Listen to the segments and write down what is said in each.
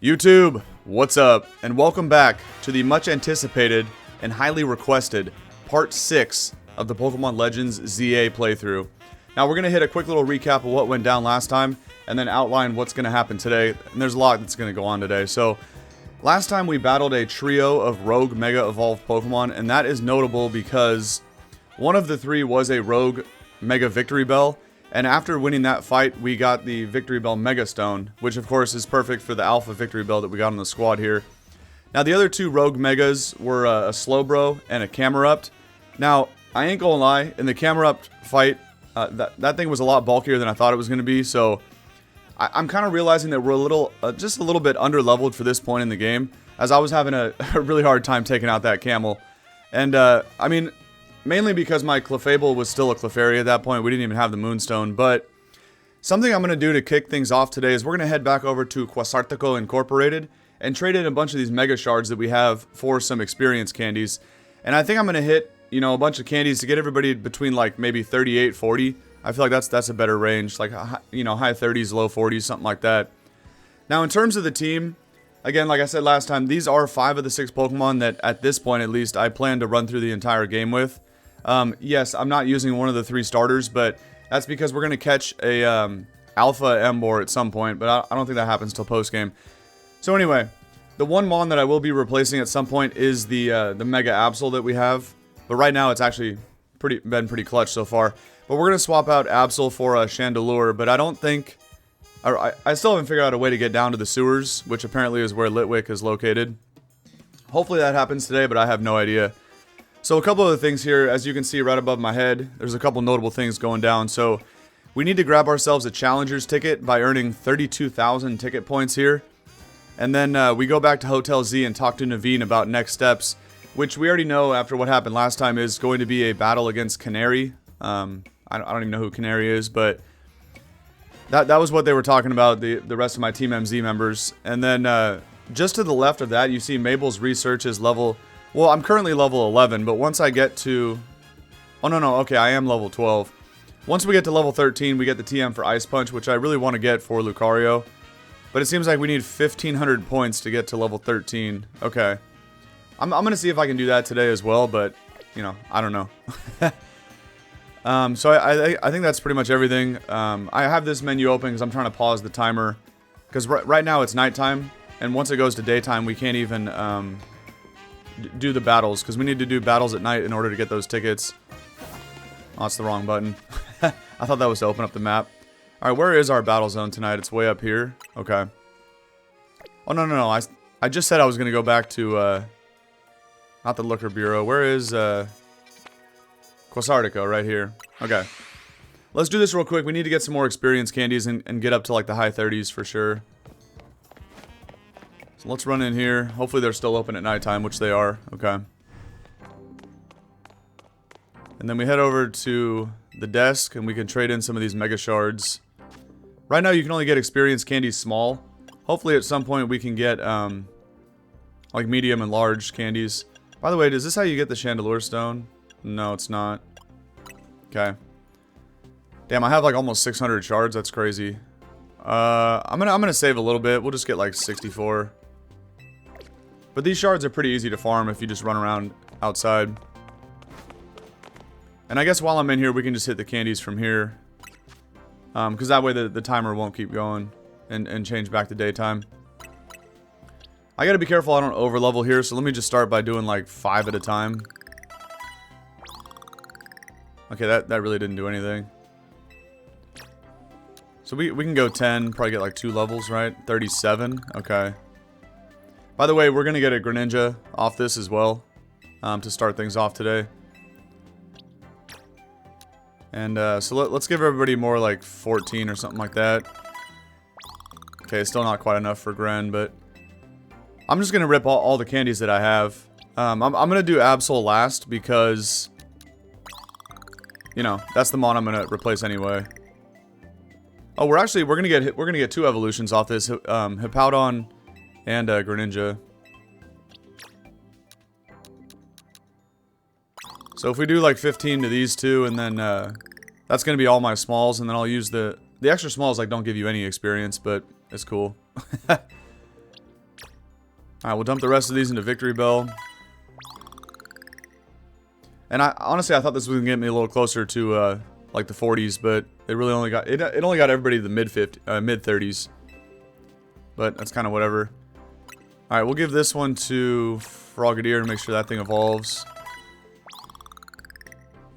YouTube, what's up? And welcome back to the much anticipated and highly requested part 6 of the Pokémon Legends ZA playthrough. Now we're going to hit a quick little recap of what went down last time and then outline what's going to happen today. And there's a lot that's going to go on today. So last time we battled a trio of rogue Mega Evolved Pokemon, and that is notable because one of the three was a rogue Mega Victory Bell. And after winning that fight, we got the Victory Bell Mega Stone, which of course is perfect for the Alpha Victory Bell that we got on the squad here. Now the other two Rogue Megas were a Slowbro and a Camerupt. Now, I ain't gonna lie, in the Camerupt fight, that thing was a lot bulkier than I thought it was gonna be, so I'm kind of realizing that we're just a little bit under-leveled for this point in the game, as I was having a really hard time taking out that Camel. And, I mean, mainly because my Clefable was still a Clefairy at that point. We didn't even have the Moonstone. But something I'm going to do to kick things off today is we're going to head back over to Quasartico Incorporated and trade in a bunch of these Mega Shards that we have for some experience candies. And I think I'm going to hit, you know, a bunch of candies to get everybody between like maybe 38, 40. I feel like that's a better range. Like, you know, high 30s, low 40s, something like that. Now, in terms of the team, again, like I said last time, these are 5 of the 6 Pokemon that, at this point at least, I plan to run through the entire game with. Yes, I'm not using one of the 3 starters, but that's because we're going to catch a Alpha Emboar at some point, but I don't think that happens till post-game. So anyway, the one Mon that I will be replacing at some point is the Mega Absol that we have, but right now it's actually been pretty clutch so far. But we're going to swap out Absol for a Chandelure, but I don't think... I still haven't figured out a way to get down to the sewers, which apparently is where Litwick is located. Hopefully that happens today, but I have no idea. So a couple of the things here, as you can see right above my head, there's a couple notable things going down. So we need to grab ourselves a Challenger's ticket by earning 32,000 ticket points here. And then we go back to Hotel Z and talk to Naveen about next steps, which we already know after what happened last time is going to be a battle against Canari. I don't even know who Canari is, but that was what they were talking about, the rest of my Team MZ members. And then just to the left of that, you see Mabel's research is level... Well, I'm currently level 11, but once I get to... Oh, no, okay, I am level 12. Once we get to level 13, we get the TM for Ice Punch, which I really want to get for Lucario. But it seems like we need 1,500 points to get to level 13. Okay. I'm going to see if I can do that today as well, but, you know, I don't know. So I think that's pretty much everything. I have this menu open because I'm trying to pause the timer. Because right now it's nighttime, and once it goes to daytime, we can't even... do the battles, because we need to do battles at night in order to get those tickets. Oh, that's the wrong button. I thought that was to open up the map. Alright, where is our battle zone tonight? It's way up here. Okay. Oh, no. I just said I was going to go back to, not the Looker Bureau. Where is, Quasartico? Right here. Okay. Let's do this real quick. We need to get some more experience candies and get up to, like, the high 30s for sure. So let's run in here. Hopefully they're still open at nighttime, which they are. Okay. And then we head over to the desk, and we can trade in some of these Mega Shards. Right now you can only get experience candies small. Hopefully at some point we can get, like medium and large candies. By the way, is this how you get the Chandelure Stone? No, it's not. Okay. Damn, I have like almost 600 shards. That's crazy. I'm gonna save a little bit. We'll just get like 64. But these shards are pretty easy to farm if you just run around outside. And I guess while I'm in here, we can just hit the candies from here. Because that way the timer won't keep going and change back to daytime. I gotta be careful I don't overlevel here, so let me just start by doing like 5 at a time. Okay, that really didn't do anything. So we can go 10, probably get like 2 levels, right? 37, okay. By the way, we're going to get a Greninja off this as well, to start things off today. And so let's give everybody more like 14 or something like that. Okay, still not quite enough for Gren, but I'm just going to rip all the candies that I have. I'm going to do Absol last because, you know, that's the Mon I'm going to replace anyway. Oh, we're gonna get 2 evolutions off this, Hippowdon and Greninja. So if we do like 15 to these 2, and then that's gonna be all my smalls, and then I'll use the extra smalls. Like, don't give you any experience, but it's cool. Alright, we'll dump the rest of these into Victory Bell. And honestly, I thought this was going to get me a little closer to, like the 40s, but it really only got, it only got everybody to the mid 30s. But that's kind of whatever. Alright, we'll give this one to Frogadier to make sure that thing evolves.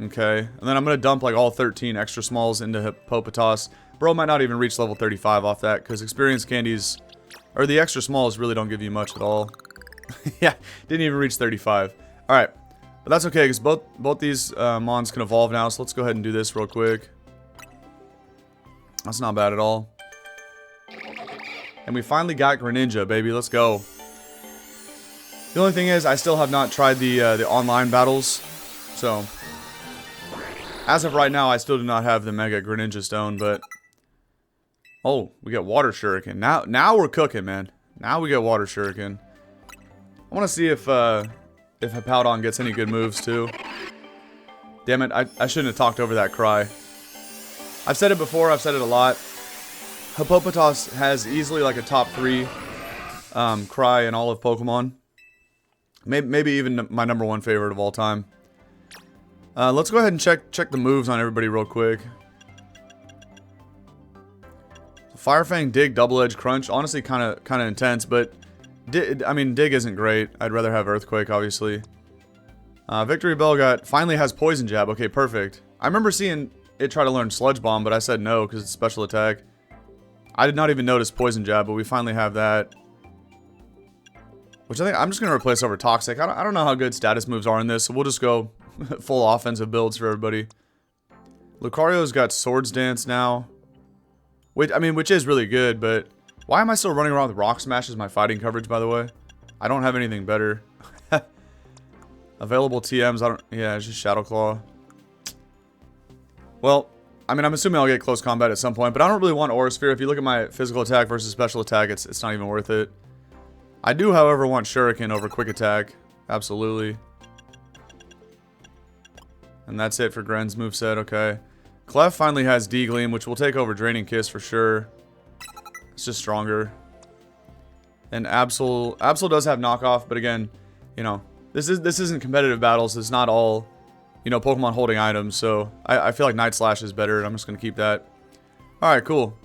Okay, and then I'm going to dump like all 13 extra smalls into Hippopotas. Bro might not even reach level 35 off that, because experience candies, or the extra smalls really don't give you much at all. Yeah, didn't even reach 35. Alright, but that's okay, because both these mons can evolve now, so let's go ahead and do this real quick. That's not bad at all. And we finally got Greninja, baby, let's go. The only thing is, I still have not tried the online battles, so... As of right now, I still do not have the Mega Greninja Stone, but... Oh, we got Water Shuriken. Now we're cooking, man. Now we get Water Shuriken. I want to see if Hippowdon gets any good moves, too. Damn it, I shouldn't have talked over that cry. I've said it before, I've said it a lot. Hippopotas has easily like a top 3 cry in all of Pokemon. Maybe even my #1 favorite of all time. Let's go ahead and check the moves on everybody real quick. Fire Fang, Dig, Double Edge, Crunch. Honestly, kind of intense, but I mean, Dig isn't great. I'd rather have Earthquake, obviously. Victory Bell finally has Poison Jab. Okay, perfect. I remember seeing it try to learn Sludge Bomb, but I said no because it's special attack. I did not even notice Poison Jab, but we finally have that. Which I think I'm just gonna replace over Toxic. I don't know how good status moves are in this, so we'll just go full offensive builds for everybody. Lucario's got Swords Dance now. Which is really good, but why am I still running around with Rock Smash as my fighting coverage, by the way? I don't have anything better. Available TMs, yeah, it's just Shadow Claw. Well, I mean, I'm assuming I'll get close combat at some point, but I don't really want Aura Sphere. If you look at my physical attack versus special attack, it's not even worth it. I do, however, want Shuriken over Quick Attack. Absolutely. And that's it for Gren's moveset, okay. Clef finally has D-Gleam, which will take over Draining Kiss for sure. It's just stronger. And Absol does have knockoff, but again, you know, this isn't competitive battles. It's not all, you know, Pokemon holding items, so I feel like Night Slash is better, and I'm just gonna keep that. Alright, cool.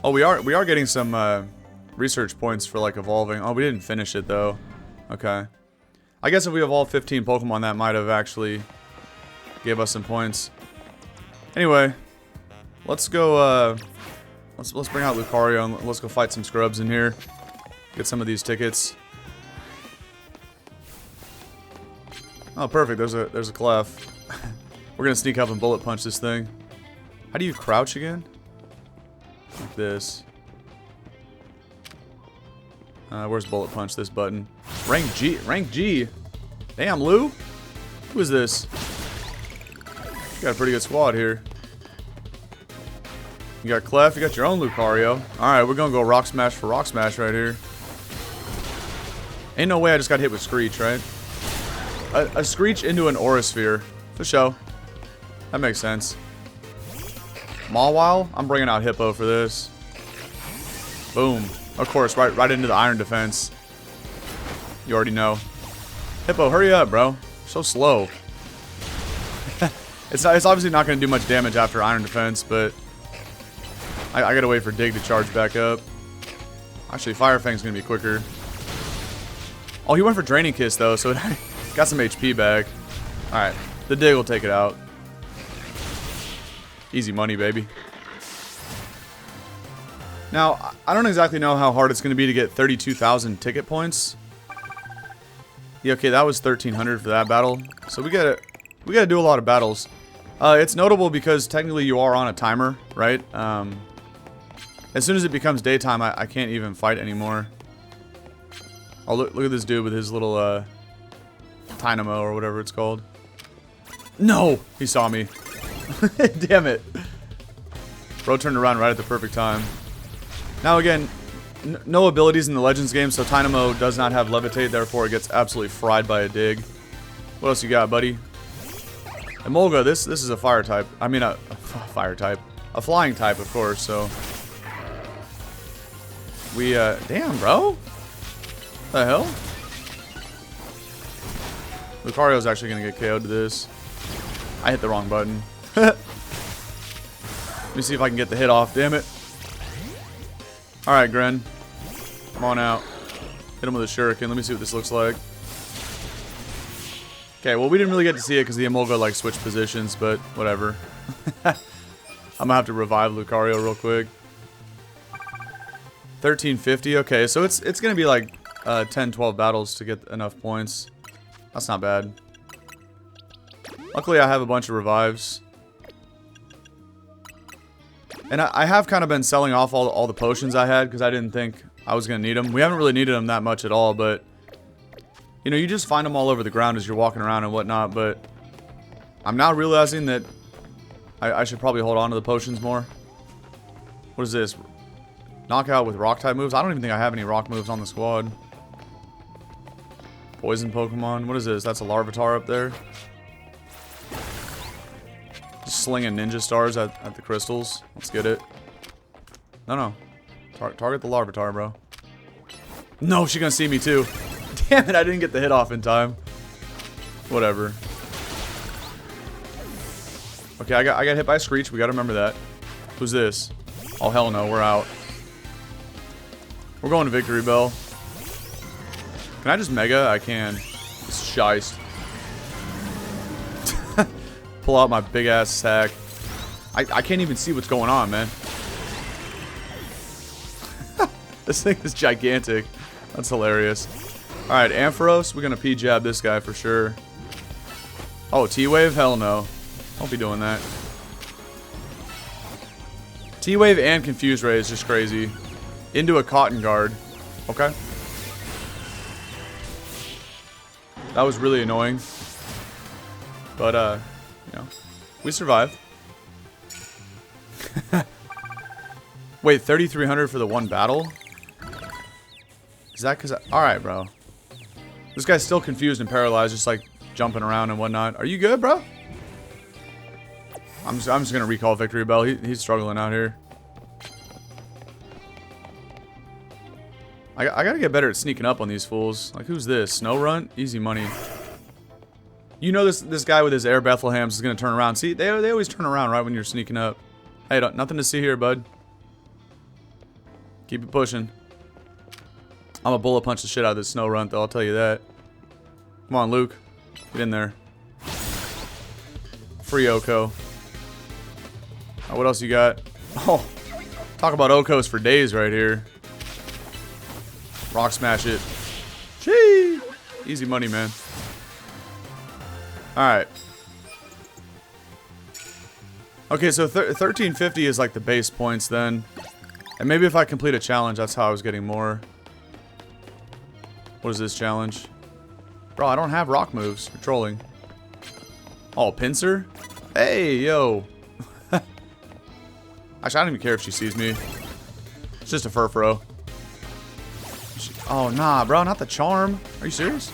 Oh, we are getting some research points for like evolving. Oh, we didn't finish it though. Okay. I guess if we evolved 15 Pokemon, that might have actually gave us some points. Anyway, let's go, let's bring out Lucario and let's go fight some scrubs in here. Get some of these tickets. Oh, perfect. There's a Clef. We're gonna sneak up and bullet punch this thing. How do you crouch again? Like this. Where's bullet punch? This button. Rank G. Rank G. Damn, Lou. Who is this? You got a pretty good squad here. You got Clef. You got your own Lucario. Alright, we're gonna go Rock Smash for Rock Smash right here. Ain't no way I just got hit with Screech, right? A Screech into an Aura Sphere. For show. That makes sense. Mawile? I'm bringing out Hippo for this. Boom. Of course, right into the Iron Defense. You already know. Hippo, hurry up, bro. So slow. It's obviously not going to do much damage after Iron Defense, but I gotta wait for Dig to charge back up. Actually, Fire Fang's going to be quicker. Oh, he went for Draining Kiss, though, so it got some HP back. Alright, the Dig will take it out. Easy money, baby. Now, I don't exactly know how hard it's going to be to get 32,000 ticket points. Yeah, okay, that was 1,300 for that battle. So we gotta do a lot of battles. It's notable because technically you are on a timer, right? As soon as it becomes daytime, I can't even fight anymore. Oh, look at this dude with his little Dynamo or whatever it's called. No! He saw me. Damn it. Bro turned around right at the perfect time. Now again, no abilities in the Legends game, so Dynamo does not have Levitate, therefore it gets absolutely fried by a Dig. What else you got, buddy? Emolga, this is a fire type. I mean, a fire type. A flying type, of course, so... We, damn, bro. What the hell? Lucario's actually gonna get KO'd to this. I hit the wrong button. Let me see if I can get the hit off, damn it. Alright, Gren. Come on out. Hit him with a shuriken. Let me see what this looks like. Okay, well, we didn't really get to see it because the Emolga, like, switched positions, but whatever. I'm gonna have to revive Lucario real quick. 1350, okay, so it's gonna be like 10-12 battles to get enough points. That's not bad. Luckily, I have a bunch of revives. And I have kind of been selling off all the potions I had because I didn't think I was going to need them. We haven't really needed them that much at all, but... You know, you just find them all over the ground as you're walking around and whatnot, but... I'm now realizing that I should probably hold on to the potions more. What is this? Knockout with rock type moves? I don't even think I have any rock moves on the squad. Poison Pokemon. What is this? That's a Larvitar up there. Just slinging ninja stars at the crystals. Let's get it. No. Target the Larvitar, bro. No, she's gonna see me too. Damn it, I didn't get the hit off in time. Whatever. Okay, I got hit by a Screech. We gotta remember that. Who's this? Oh, hell no. We're out. We're going to Victory Bell. Can I just Mega? I can. It's shiced. Pull out my big ass sack. I can't even see what's going on, man. This thing is gigantic. That's hilarious. Alright, Ampharos. We're gonna P-jab this guy for sure. Oh, T-Wave? Hell no. Don't be doing that. T-Wave and Confuse Ray is just crazy. Into a Cotton Guard. Okay. That was really annoying. But, you know, we survived. Wait, 3,300 for the one battle? Is that because alright, bro. This guy's still confused and paralyzed, just like jumping around and whatnot. Are you good, bro? I'm just gonna recall Victory Bell. He's struggling out here. I gotta get better at sneaking up on these fools. Like, who's this? Snow Runt? Easy money. You know this guy with his Air Bethlehems is gonna turn around. See, they always turn around right when you're sneaking up. Hey, nothing to see here, bud. Keep it pushing. I'm gonna bullet punch the shit out of this Snow Runt, though. I'll tell you that. Come on, Luke. Get in there. Free Oko. What else you got? Oh, talk about Okos for days right here. Rock smash it. Gee! Easy money, man. Alright. Okay, so 1350 is like the base points then. And maybe if I complete a challenge, that's how I was getting more. What is this challenge? Bro, I don't have rock moves. You're trolling. Oh, Pinsir? Hey, yo. Actually, I don't even care if she sees me. It's just a Furfuro. Oh, nah, bro. Not the charm. Are you serious?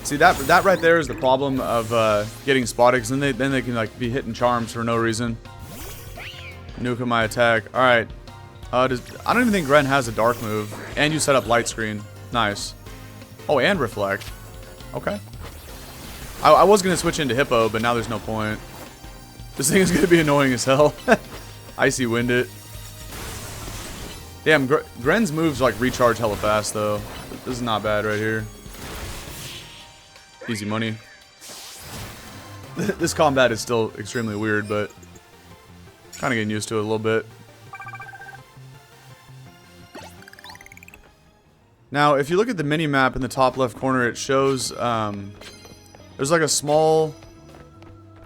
See, that right there is the problem of getting spotted. Because then they can like be hitting charms for no reason. Nuke my attack. Alright. I don't even think Gren has a dark move. And you set up light screen. Nice. Oh, and reflect. Okay. I was going to switch into Hippo, but now there's no point. This thing is going to be annoying as hell. Icy Wind it. Damn, Gren's moves like recharge hella fast though. This is not bad right here. Easy money. This combat is still extremely weird, but kind of getting used to it a little bit. Now, if you look at the mini-map in the top left corner, it shows there's like a small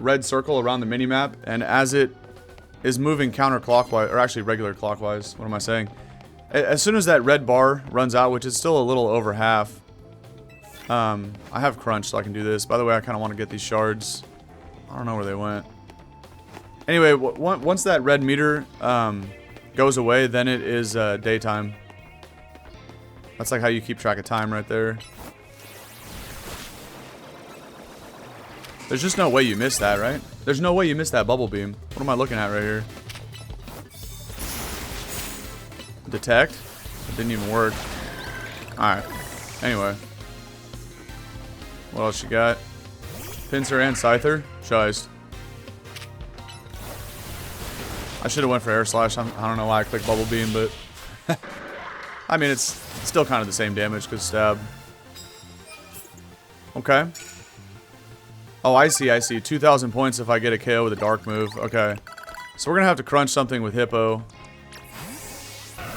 red circle around the mini-map, and as it is moving counterclockwise, or actually regular clockwise, what am I saying? As soon as that red bar runs out, which is still a little over half, I have crunch so I can do this. By the way, I kind of want to get these shards. I don't know where they went. Anyway, once that red meter goes away, then it is daytime. That's like how you keep track of time right there. There's just no way you missed that, right? There's no way you missed that bubble beam. What am I looking at right here? Detect? It didn't even work. Alright. Anyway. What else you got? Pinsir and Scyther? Shiest. I should have went for Air Slash. I don't know why I clicked Bubble Beam, but... I mean, it's still kind of the same damage because stab. Okay. Oh, I see, I see. 2,000 points if I get a KO with a dark move. Okay. So we're going to have to crunch something with Hippo.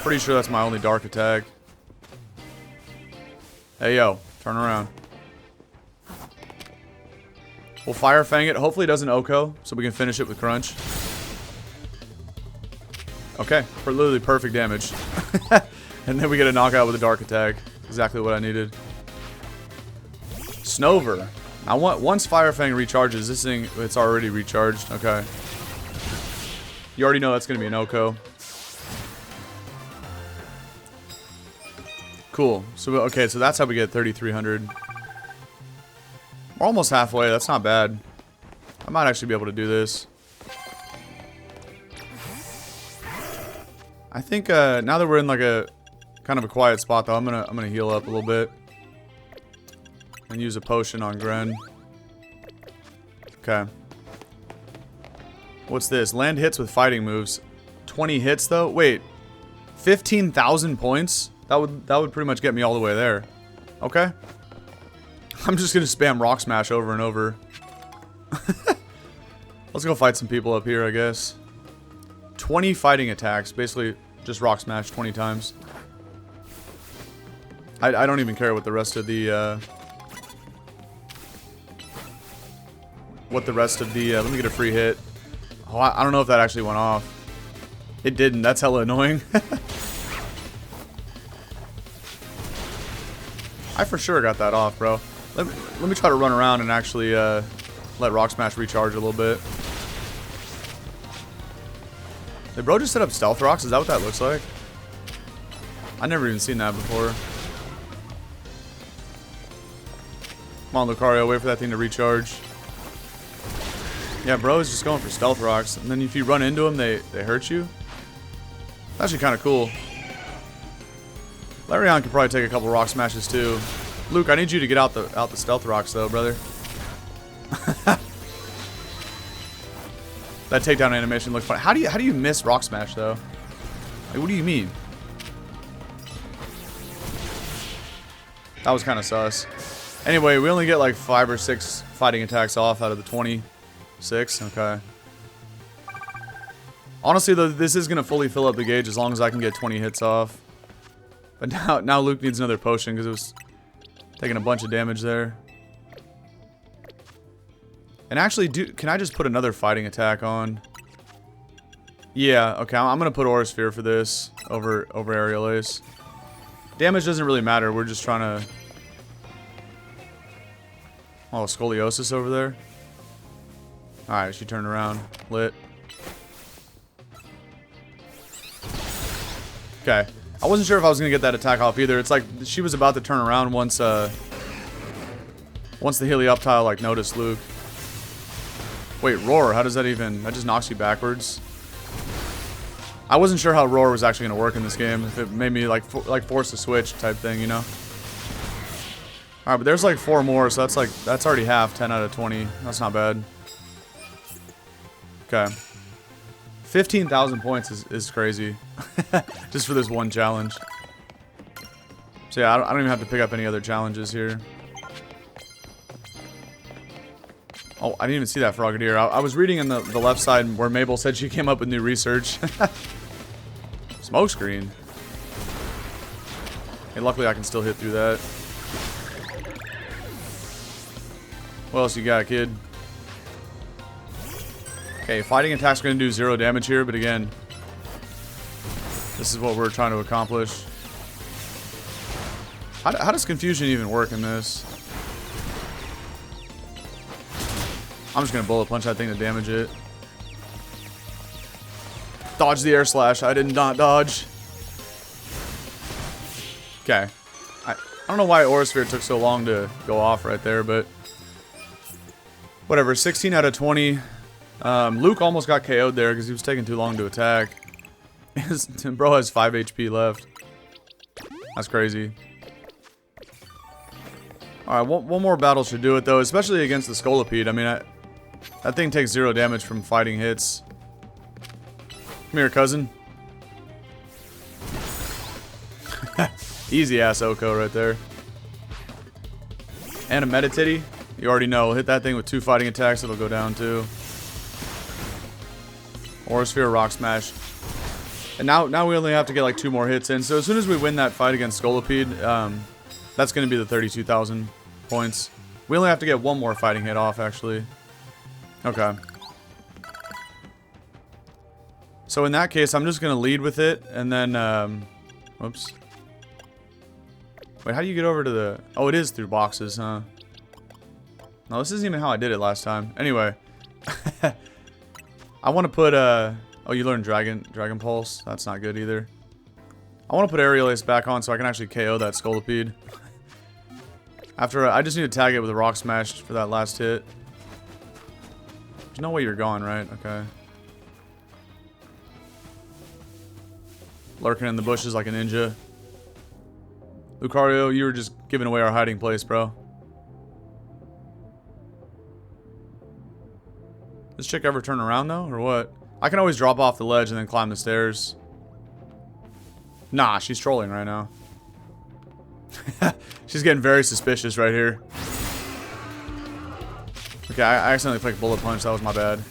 Pretty sure that's my only dark attack. Hey, yo. Turn around. We'll Fire Fang it. Hopefully it doesn't Oko, so we can finish it with Crunch. Okay. For literally perfect damage. And then we get a knockout with a dark attack. Exactly what I needed. Snover. Now, once Fire Fang recharges, this thing, it's already recharged. Okay. You already know that's going to be an Oko. Cool. So, okay, so that's how we get 3,300. We're almost halfway. That's not bad. I might actually be able to do this. I think now that we're in like a kind of a quiet spot, though, I'm gonna heal up a little bit and use a potion on Gren. Okay. What's this? Land hits with fighting moves. 20 hits though. Wait, 15,000 points. That would pretty much get me all the way there. Okay. I'm just gonna spam Rock Smash over and over. Let's go fight some people up here, I guess. 20 fighting attacks. Basically, just Rock Smash 20 times. I don't even care what the rest of the... let me get a free hit. Oh, I don't know if that actually went off. It didn't. That's hella annoying. I for sure got that off, bro. Let me try to run around and actually let Rock Smash recharge a little bit. Did bro just set up Stealth Rocks? Is that what that looks like? I've never even seen that before. Come on, Lucario. Wait for that thing to recharge. Yeah, bro is just going for Stealth Rocks. And then if you run into them, they hurt you. That's actually kind of cool. Larion could probably take a couple Rock Smashes too. Luke, I need you to get out the Stealth Rocks though, brother. That takedown animation looks funny. How do you miss Rock Smash though? Like, what do you mean? That was kind of sus. Anyway, we only get like 5 or 6 fighting attacks off out of the 26. Okay. Honestly though, this is gonna fully fill up the gauge as long as I can get 20 hits off. But now Luke needs another potion because it was taking a bunch of damage there. And actually, can I just put another fighting attack on? Yeah, okay, I'm going to put Aura Sphere for this over Aerial Ace. Damage doesn't really matter, we're just trying to... Oh, Scoliosis over there. Alright, she turned around. Lit. Okay. I wasn't sure if I was going to get that attack off either. It's like she was about to turn around once the Helioptile like noticed Luke. Wait, Roar, how does that even... That just knocks you backwards. I wasn't sure how Roar was actually going to work in this game. If it made me like force a switch type thing, you know? Alright, but there's like 4 more, so that's already half. 10 out of 20. That's not bad. Okay. 15,000 points is crazy. Just for this one challenge. So yeah, I don't even have to pick up any other challenges here. Oh, I didn't even see that Frogadier. I was reading in the left side where Mabel said she came up with new research. Smokescreen. Hey, luckily I can still hit through that. What else you got, kid? Okay, fighting attacks are going to do 0 damage here, but again, this is what we're trying to accomplish. How does confusion even work in this? I'm just going to bullet punch that thing to damage it. Dodge the air slash. I did not dodge. Okay. I don't know why Aura Sphere took so long to go off right there, but whatever. 16 out of 20. Luke almost got KO'd there because he was taking too long to attack. Bro has 5 HP left. That's crazy. Alright, one more battle should do it though, especially against the Scolipede. I mean, that thing takes 0 damage from fighting hits. Come here, cousin. Easy ass Oko right there. And a Meditity. You already know. Hit that thing with 2 fighting attacks, it'll go down too. Aura Sphere, Rock Smash. And now we only have to get like 2 more hits in. So as soon as we win that fight against Scolipede, that's going to be the 32,000 points. We only have to get 1 more fighting hit off, actually. Okay. So in that case, I'm just going to lead with it, and then, whoops. Wait, how do you get over to the... Oh, it is through boxes, huh? No, this isn't even how I did it last time. Anyway. I want to put, Oh, you learned Dragon Pulse. That's not good either. I want to put Aerial Ace back on so I can actually KO that Scolipede. After, I just need to tag it with a Rock Smash for that last hit. There's no way you're gone, right? Okay. Lurking in the bushes like a ninja. Lucario, you were just giving away our hiding place, bro. This chick ever turn around, though, or what? I can always drop off the ledge and then climb the stairs. Nah, she's trolling right now. She's getting very suspicious right here. Okay, I accidentally clicked Bullet Punch. That was my bad.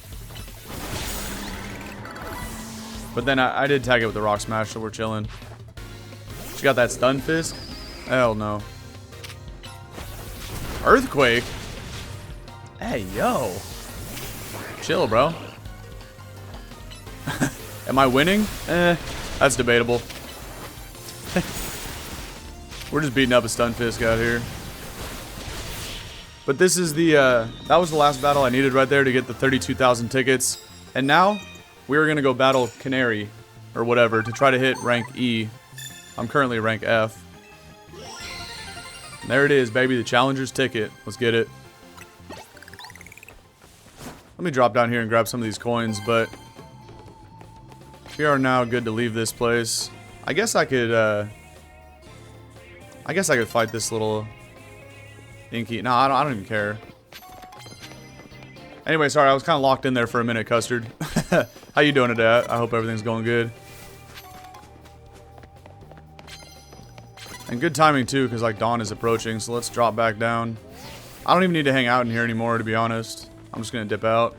But then I did tag it with the Rock Smash, so we're chilling. She got that Stun Fist? Hell no. Earthquake? Hey, yo. Chill, bro. Am I winning? That's debatable. We're just beating up a Stun Fisk out here. But this is the, that was the last battle I needed right there to get the 32,000 tickets. And now, we're going to go battle Canari, or whatever, to try to hit rank E. I'm currently rank F. And there it is, baby, the challenger's ticket. Let's get it. Let me drop down here and grab some of these coins, but we are now good to leave this place. I guess I could fight this little Inky. No, I don't even care. Anyway, sorry, I was kind of locked in there for a minute, Custard. How you doing today? I hope everything's going good. And good timing, too, because, like, dawn is approaching, so let's drop back down. I don't even need to hang out in here anymore, to be honest. I'm just going to dip out.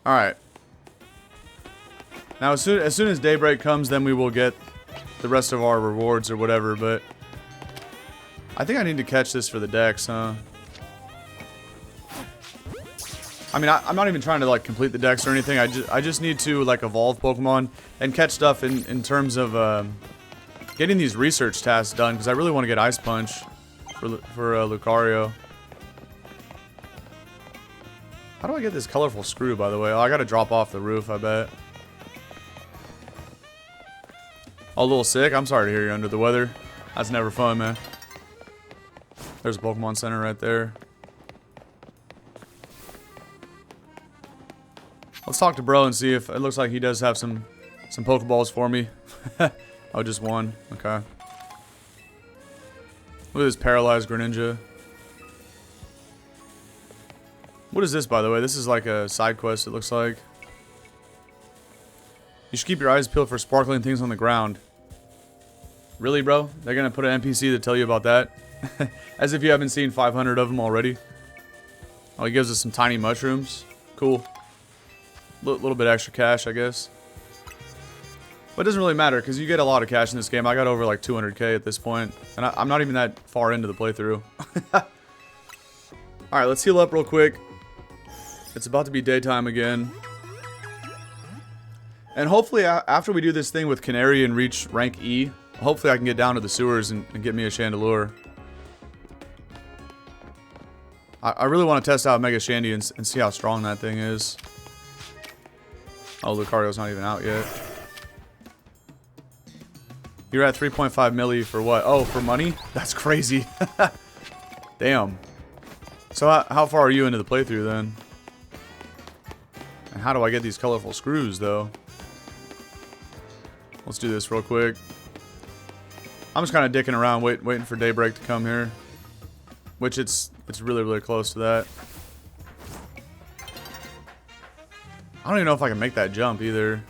Alright. Now, as soon as daybreak comes, then we will get the rest of our rewards or whatever, but I think I need to catch this for the dex, huh? I mean, I'm not even trying to, like, complete the dex or anything. I just need to, like, evolve Pokemon and catch stuff in terms of getting these research tasks done, because I really want to get Ice Punch for Lucario. How do I get this colorful screw, by the way? Oh, I gotta drop off the roof, I bet. Oh, a little sick? I'm sorry to hear you're under the weather. That's never fun, man. There's a Pokemon Center right there. Let's talk to bro and see if it looks like he does have some Pokeballs for me. Oh, just one. Okay. Look at this paralyzed Greninja. What is this, by the way? This is like a side quest, it looks like. You should keep your eyes peeled for sparkling things on the ground. Really, bro? They're gonna put an NPC to tell you about that? As if you haven't seen 500 of them already. Oh, he gives us some tiny mushrooms. Cool. Little bit extra cash, I guess. But it doesn't really matter, because you get a lot of cash in this game. I got over like 200k at this point. And I'm not even that far into the playthrough. Alright, let's heal up real quick. It's about to be daytime again. And hopefully, after we do this thing with Canari and reach rank E, hopefully I can get down to the sewers and get me a Chandelure. I really want to test out Mega Shandy and see how strong that thing is. Oh, Lucario's not even out yet. You're at 3.5 milli for what? Oh, for money? That's crazy. Damn. So how far are you into the playthrough then? And how do I get these colorful screws, though? Let's do this real quick. I'm just kind of dicking around, waiting for daybreak to come here. Which it's really, really close to that. I don't even know if I can make that jump either.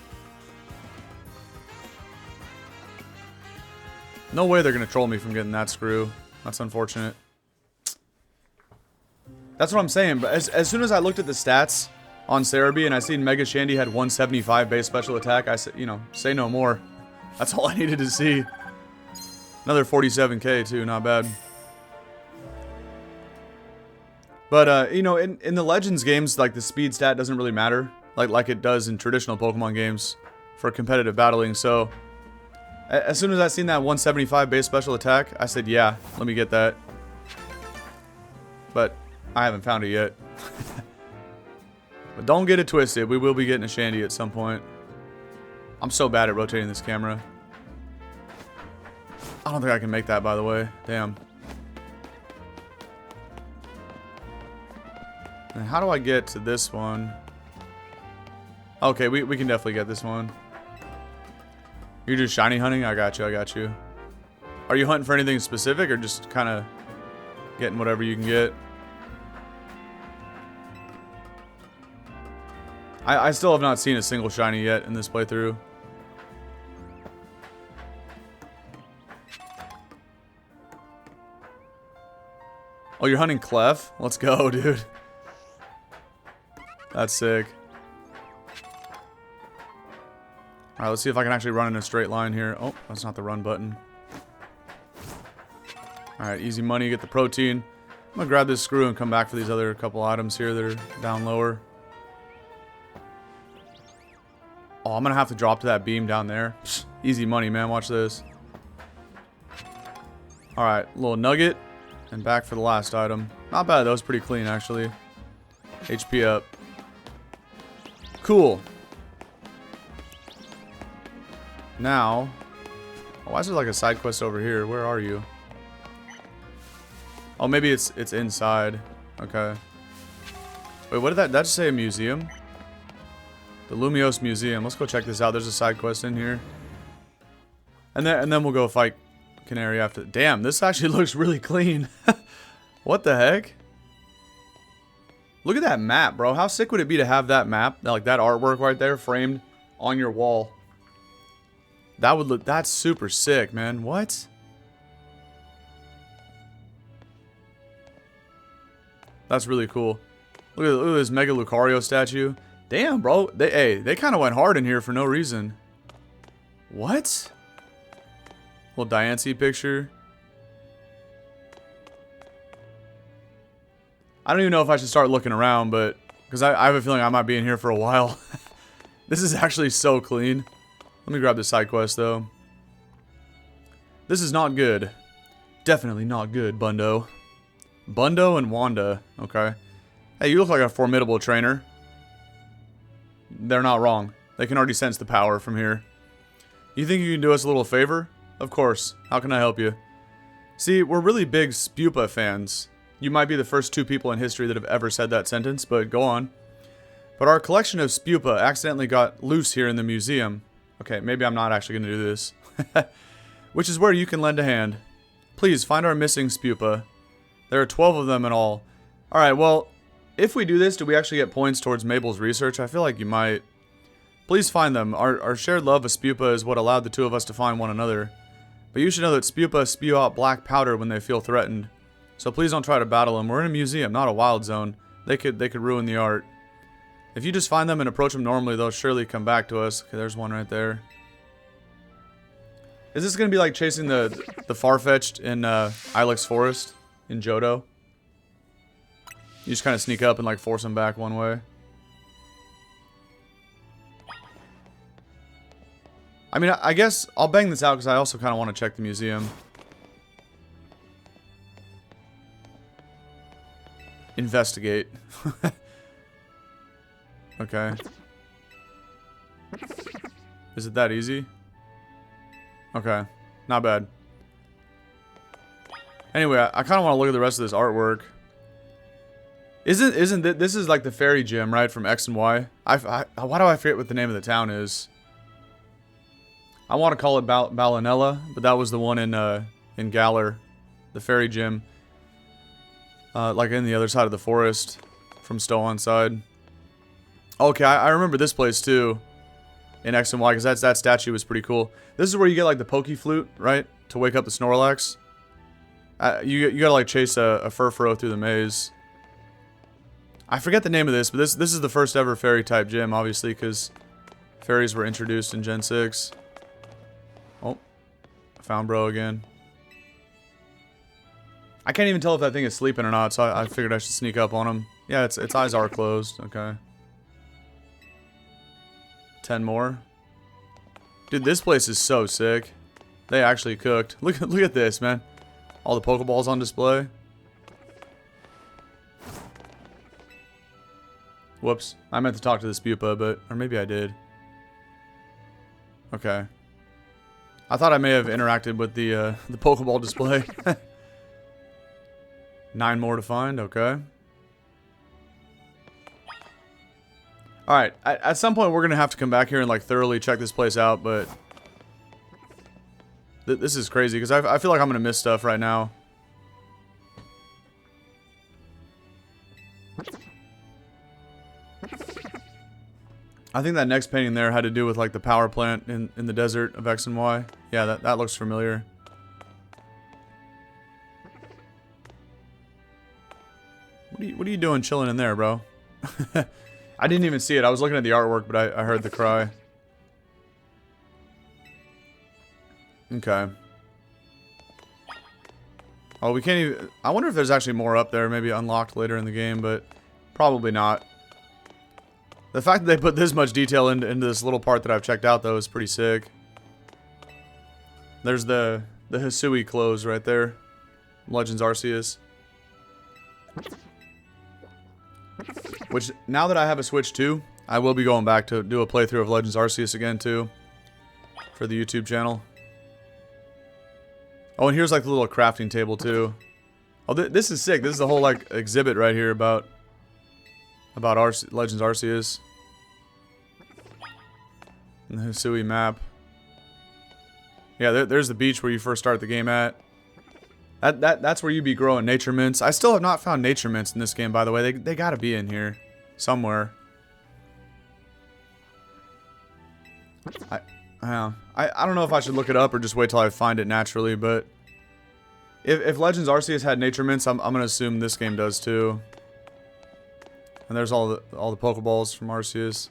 No way they're going to troll me from getting that screw. That's unfortunate. That's what I'm saying. But as soon as I looked at the stats on Cerebi and I seen Mega Shandy had 175 base special attack, I said, you know, say no more. That's all I needed to see. Another 47k too, not bad. But, you know, in the Legends games, like, the speed stat doesn't really matter. Like it does in traditional Pokemon games for competitive battling. So, as soon as I seen that 175 base special attack, I said, yeah, let me get that. But I haven't found it yet. But don't get it twisted. We will be getting a Shandy at some point. I'm so bad at rotating this camera. I don't think I can make that, by the way. Damn. And how do I get to this one? Okay, we can definitely get this one. You're just shiny hunting? I got you, I got you. Are you hunting for anything specific or just kind of getting whatever you can get? I still have not seen a single shiny yet in this playthrough. Oh, you're hunting Clef? Let's go, dude. That's sick. Alright, let's see if I can actually run in a straight line here. Oh, that's not the run button. Alright, easy money, get the protein. I'm gonna grab this screw and come back for these other couple items here that are down lower. Oh, I'm gonna have to drop to that beam down there. Psst, easy money, man. Watch this. Alright, little nugget. And back for the last item. Not bad, that was pretty clean, actually. HP up. Cool. Now, oh, why is there like a side quest over here? Where are you? Oh, maybe it's inside. Okay. Wait, what did that just say? A museum? The Lumiose Museum. Let's go check this out. There's a side quest in here. And then we'll go fight Canari after. Damn, this actually looks really clean. What the heck? Look at that map, bro. How sick would it be to have that map, like that artwork right there, framed on your wall? That would look. That's super sick, man. What? That's really cool. Look at this Mega Lucario statue. Damn, bro. They kind of went hard in here for no reason. What? Little Diancie picture. I don't even know if I should start looking around, but because I have a feeling I might be in here for a while. This is actually so clean. Let me grab the side quest though. This is not good. Definitely not good, Bundo. Bundo and Wanda. Okay. Hey, you look like a formidable trainer. They're not wrong. They can already sense the power from here. You think you can do us a little favor? Of course. How can I help you? See, we're really big Spupa fans. You might be the first 2 people in history that have ever said that sentence, but go on. But our collection of Spupa accidentally got loose here in the museum. Okay, maybe I'm not actually going to do this. Which is where you can lend a hand. Please, find our missing Spupa. There are 12 of them in all. Alright, well, if we do this, do we actually get points towards Mabel's research? I feel like you might. Please find them. Our shared love of Spupa is what allowed the 2 of us to find one another. But you should know that Spupa spew out black powder when they feel threatened. So please don't try to battle them. We're in a museum, not a wild zone. They could ruin the art. If you just find them and approach them normally, they'll surely come back to us. Okay, there's one right there. Is this going to be like chasing the Farfetch'd in Ilex Forest in Johto? You just kind of sneak up and like force them back one way. I mean, I guess I'll bang this out because I also kind of want to check the museum. Investigate. Okay. Is it that easy? Okay. Not bad. Anyway, I kind of want to look at the rest of this artwork. This is like the fairy gym, right, from X and Y? Why do I forget what the name of the town is? I want to call it Balanella, but that was the one in Galar, the fairy gym. Like in the other side of the forest from Stoan side. Okay, I remember this place too in X and Y because that statue was pretty cool. This is where you get like the Poke Flute, right, to wake up the Snorlax. You gotta like chase a Furfurrow through the maze. I forget the name of this, but this is the first ever fairy type gym, obviously, because fairies were introduced in Gen 6. Oh, I found bro again. I can't even tell if that thing is sleeping or not, so I figured I should sneak up on him. Yeah, its eyes are closed. Okay. 10 more. Dude, this place is so sick. They actually cooked. Look at this, man. All the Pokeballs on display. Whoops. I meant to talk to this Spupa, but... Or maybe I did. Okay. I thought I may have interacted with the Pokeball display. 9 more to find. Okay. Alright. At some point, we're going to have to come back here and, like, thoroughly check this place out, but... This is crazy, because I feel like I'm going to miss stuff right now. I think that next painting there had to do with like the power plant in the desert of X and Y. Yeah, that looks familiar. What are you doing chilling in there, bro? I didn't even see it. I was looking at the artwork, but I heard the cry. Okay. Oh, we can't even... I wonder if there's actually more up there, maybe unlocked later in the game, but probably not. The fact that they put this much detail into this little part that I've checked out, though, is pretty sick. There's the Hisui clothes right there. Legends Arceus. Which, now that I have a Switch 2, I will be going back to do a playthrough of Legends Arceus again, too. For the YouTube channel. Oh, and here's like the little crafting table, too. Oh, this is sick. This is the whole, like, exhibit right here about Legends Arceus. And the Hisui map. Yeah, there's the beach where you first start the game at. That's where you be growing nature mints. I still have not found nature mints in this game, by the way. They gotta be in here. Somewhere. I don't know if I should look it up or just wait till I find it naturally, but... If Legends Arceus had nature mints, I'm gonna assume this game does, too. And there's all the Pokeballs from Arceus.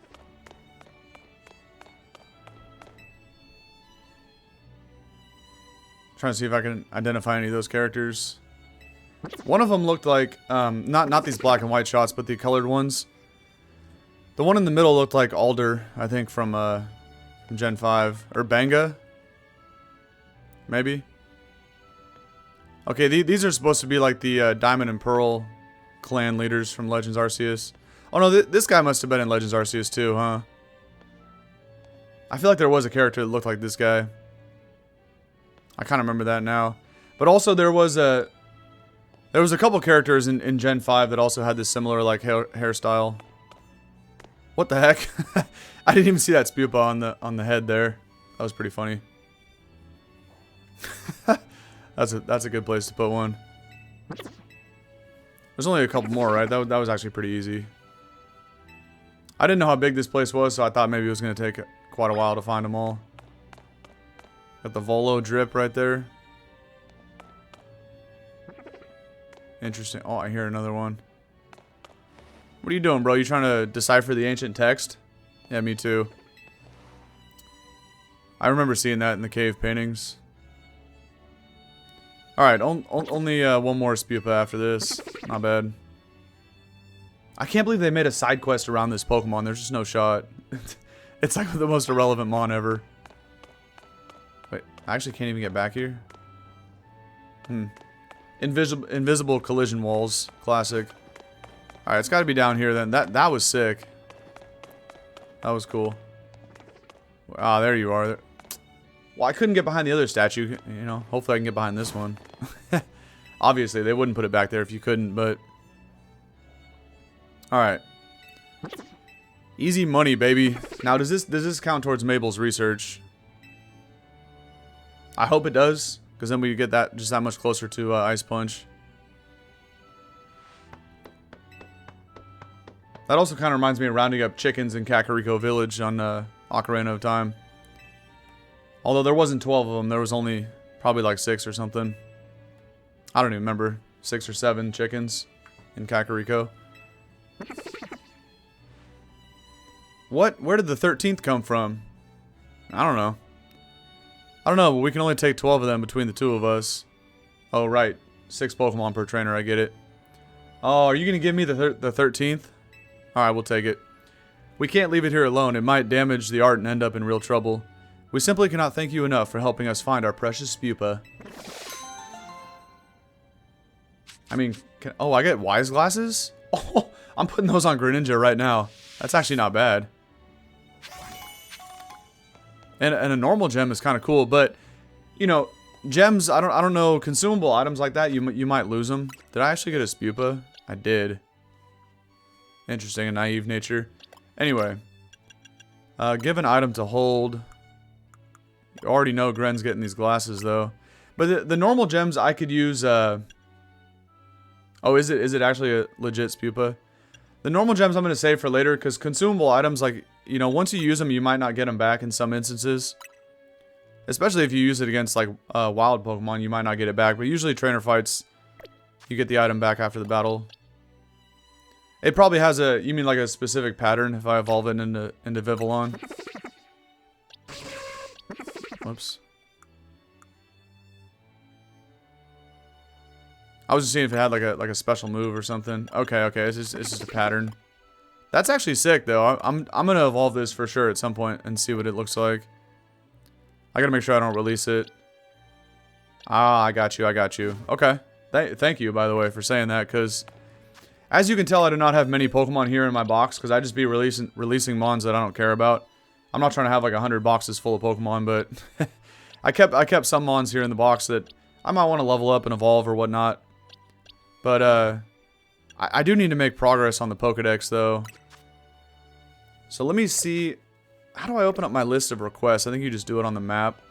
Trying to see if I can identify any of those characters. One of them looked like, not these black and white shots, but the colored ones. The one in the middle looked like Alder, I think, from Gen 5. Or Banga? Maybe? Okay, these are supposed to be like the Diamond and Pearl clan leaders from Legends Arceus. Oh no, this guy must have been in Legends Arceus too, huh? I feel like there was a character that looked like this guy. I kind of remember that now. But also there was a couple characters in Gen 5 that also had this similar like hairstyle. What the heck? I didn't even see that Spupa on the head there. That was pretty funny. That's a good place to put one. There's only a couple more, right? That was actually pretty easy. I didn't know how big this place was, so I thought maybe it was going to take quite a while to find them all. Got the Volo drip right there. Interesting. Oh, I hear another one. What are you doing, bro? You trying to decipher the ancient text? Yeah, me too. I remember seeing that in the cave paintings. Alright, only one more Spupa after this. Not bad. I can't believe they made a side quest around this Pokemon. There's just no shot. It's like the most irrelevant Mon ever. Wait, I actually can't even get back here? Invisible collision walls. Classic. Alright, it's got to be down here then. That was sick. That was cool. Ah, there you are. Well, I couldn't get behind the other statue. You know, hopefully I can get behind this one. Obviously, they wouldn't put it back there if you couldn't, but... Alright. Easy money, baby. Now, does this count towards Mabel's research? I hope it does, because then we get that just that much closer to Ice Punch. That also kind of reminds me of rounding up chickens in Kakariko Village on Ocarina of Time. Although there wasn't 12 of them, there was only probably like 6 or something. I don't even remember. 6 or 7 chickens in Kakariko. What? Where did the 13th come from? I don't know. I don't know, but we can only take 12 of them between the 2 of us. Oh, right. 6 Pokemon per trainer, I get it. Oh, are you going to give me the 13th? Alright, we'll take it. We can't leave it here alone. It might damage the art and end up in real trouble. We simply cannot thank you enough for helping us find our precious Spupa. I mean, oh, I get Wise Glasses? Oh, I'm putting those on Greninja right now. That's actually not bad. And a normal gem is kind of cool, but, you know, gems, I don't know, consumable items like that, you might lose them. Did I actually get a Spupa? I did. Interesting, a naive nature. Anyway. Give an item to hold. You already know Gren's getting these glasses, though. But the normal gems I could use, oh, is it actually a legit Spupa? The normal gems I'm going to save for later, because consumable items, like, you know, once you use them, you might not get them back in some instances. Especially if you use it against, like, wild Pokemon, you might not get it back. But usually trainer fights, you get the item back after the battle. It probably has a, you mean like a specific pattern if I evolve it into Vivillon. Whoops. I was just seeing if it had like a special move or something. Okay, it's just a pattern. That's actually sick though. I'm gonna evolve this for sure at some point and see what it looks like. I gotta make sure I don't release it. Ah, I got you. Okay. Thank you, by the way, for saying that, because as you can tell, I do not have many Pokemon here in my box, because I just be releasing mons that I don't care about. I'm not trying to have like 100 boxes full of Pokemon, but I kept some mons here in the box that I might want to level up and evolve or whatnot. But I do need to make progress on the Pokedex though. So let me see. How do I open up my list of requests? I think you just do it on the map.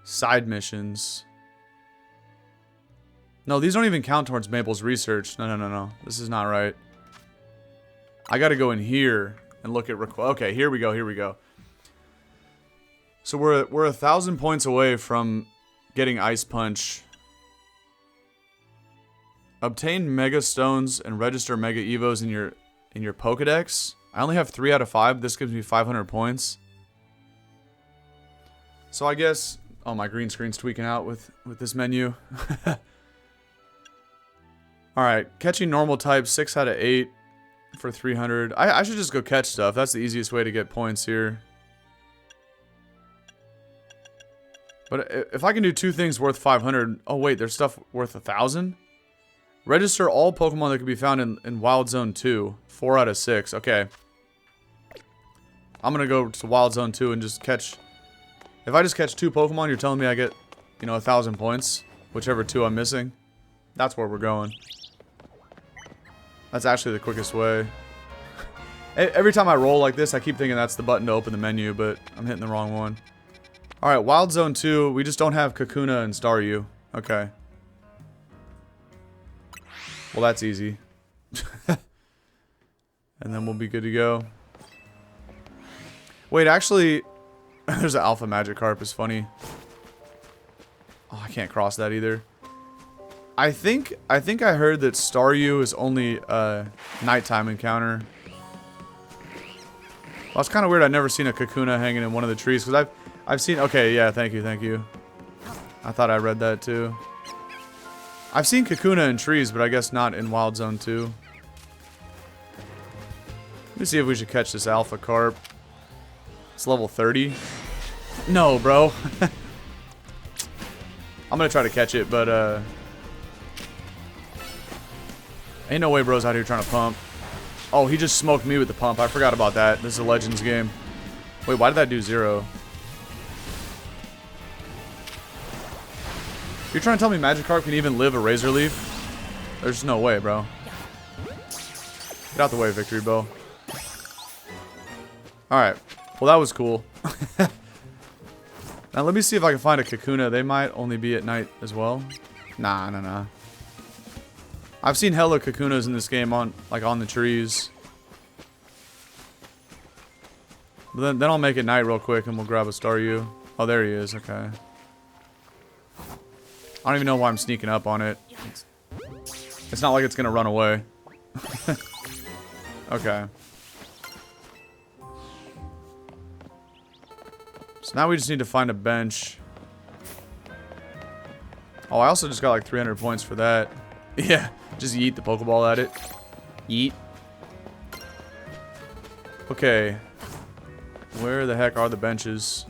Side missions. No, these don't even count towards Mabel's research. No. This is not right. I gotta go in here and look at request. Okay, here we go. So we're 1,000 points away from getting Ice Punch. Obtain Mega Stones and register Mega Evos in your Pokedex. I only have 3 out of 5. This gives me 500 points. So I guess, oh, my green screen's tweaking out with this menu. Alright, catching normal type, 6 out of 8 for 300. I should just go catch stuff. That's the easiest way to get points here. But if I can do 2 things worth 500... Oh wait, there's stuff worth 1,000? Register all Pokemon that can be found in Wild Zone 2. 4 out of 6. Okay. I'm gonna go to Wild Zone 2 and just catch... If I just catch 2 Pokemon, you're telling me I get, you know, 1,000 points? Whichever 2 I'm missing. That's where we're going. That's actually the quickest way. Every time I roll like this, I keep thinking that's the button to open the menu, but I'm hitting the wrong one. Alright, Wild Zone 2. We just don't have Kakuna and Staryu. Okay. Well, that's easy. And then we'll be good to go. Wait, actually... There's an Alpha Magikarp. It's funny. Oh, I can't cross that either. I think I heard that Staryu is only a nighttime encounter. Well, it's kind of weird. I've never seen a Kakuna hanging in one of the trees, because I've seen... Okay, yeah, thank you. I thought I read that too. I've seen Kakuna in trees, but I guess not in Wild Zone 2. Let me see if we should catch this Alpha Carp. It's level 30. No, bro. I'm gonna try to catch it, but ain't no way bro's out here trying to pump. Oh, he just smoked me with the pump. I forgot about that. This is a Legends game. Wait, why did that do 0? You're trying to tell me Magikarp can even live a Razor Leaf? There's no way, bro. Get out the way, Victory Bell. Alright. Well, that was cool. Now, let me see if I can find a Kakuna. They might only be at night as well. Nah. I've seen hella Kakunas in this game on the trees. But then I'll make it night real quick and we'll grab a Staryu. Oh, there he is. Okay. I don't even know why I'm sneaking up on it. It's not like it's gonna run away. Okay. So now we just need to find a bench. Oh, I also just got like 300 points for that. Yeah, just yeet the Pokeball at it. Yeet. Okay. Where the heck are the benches?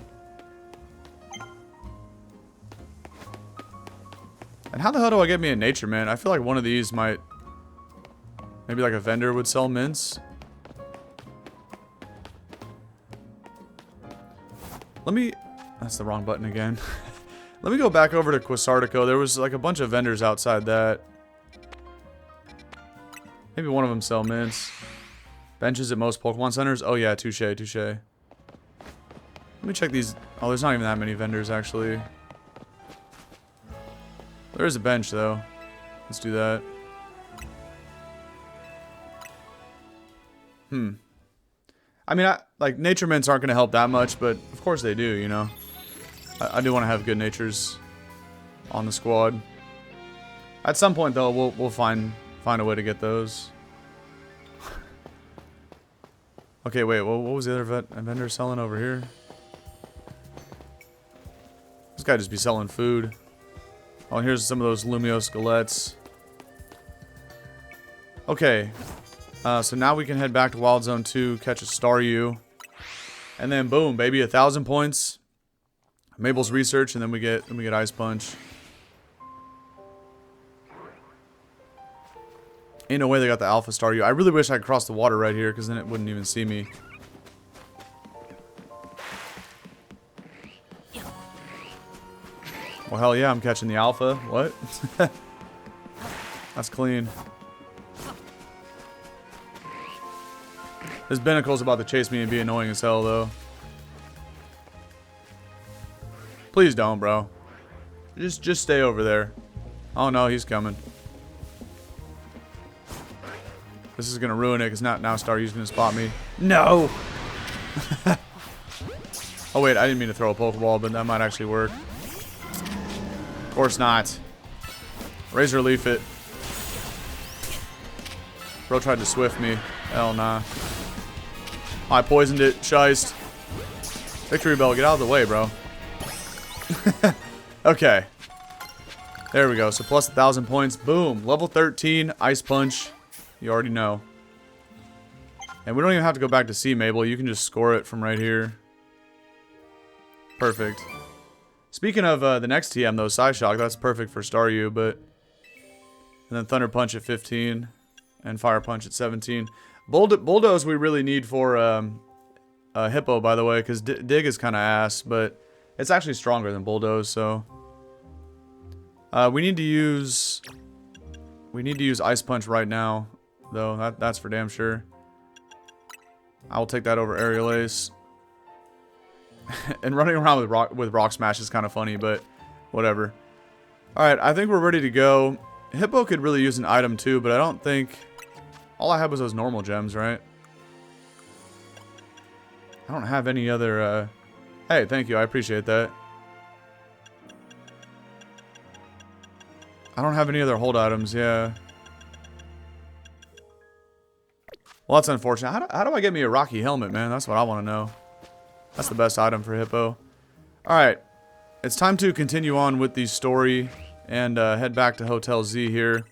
And how the hell do I get me a Nature Man? I feel like one of these might... Maybe like a vendor would sell mints. Let me... That's the wrong button again. Let me go back over to Quasartico. There was like a bunch of vendors outside that. Maybe one of them sell mints. Benches at most Pokemon centers. Oh yeah, touche. Let me check these. Oh, there's not even that many vendors actually. There is a bench though. Let's do that. I mean, like, nature mints aren't going to help that much, but of course they do, you know. I do want to have good natures on the squad. At some point, though, we'll find a way to get those. Okay, wait, what was the other vendor selling over here? This guy just be selling food. Oh, and here's some of those Lumiose Skeletts. Okay. So now we can head back to Wild Zone 2, catch a Staryu. And then boom, baby, 1,000 points. Mabel's research, and then we get Ice Punch. Ain't no way they got the Alpha Staryu. I really wish I could cross the water right here, because then it wouldn't even see me. Well, hell yeah, I'm catching the Alpha. What? That's clean. This Binnacle's about to chase me and be annoying as hell, though. Please don't, bro. Just stay over there. Oh no, he's coming. This is gonna ruin it, because now Staryu's gonna spot me. No! Oh wait, I didn't mean to throw a Pokeball, but that might actually work. Of course not. Razor Leaf it. Bro tried to Swift me. Hell nah. I poisoned it. Shiced. Victory Bell, get out of the way, bro. Okay. There we go. So plus 1,000 points. Boom. Level 13. Ice Punch. You already know. And we don't even have to go back to see Mabel. You can just score it from right here. Perfect. Speaking of the next TM, though, Psyshock, that's perfect for Staryu, but... And then Thunder Punch at 15. And Fire Punch at 17. Bulldoze we really need for Hippo, by the way, because Dig is kind of ass, but it's actually stronger than Bulldoze, so... we need to use Ice Punch right now, though. That's for damn sure. I will take that over Aerial Ace. And running around with Rock Smash is kind of funny, but whatever. Alright, I think we're ready to go. Hippo could really use an item too, but I don't think... All I had was those normal gems, right? I don't have any other... Hey, thank you. I appreciate that. I don't have any other hold items, yeah. Well, that's unfortunate. How do I get me a Rocky Helmet, man? That's what I want to know. That's the best item for Hippo. Alright. It's time to continue on with the story and head back to Hotel Z here.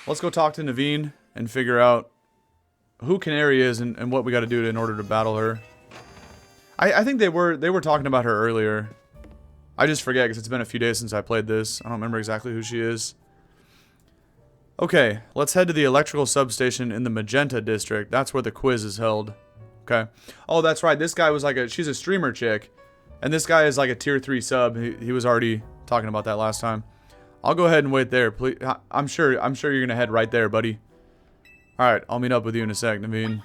Let's go talk to Naveen and figure out who Canari is and what we got to do in order to battle her. I think they were talking about her earlier. I just forget because it's been a few days since I played this. I don't remember exactly who she is. Okay, let's head to the electrical substation in the Magenta district. That's where the quiz is held. Okay. Oh, that's right. This guy was like she's a streamer chick. And this guy is like a tier 3 sub. He was already talking about that last time. I'll go ahead and wait there, please. I'm sure you're gonna head right there, buddy. Alright, I'll meet up with you in a sec, Naveen.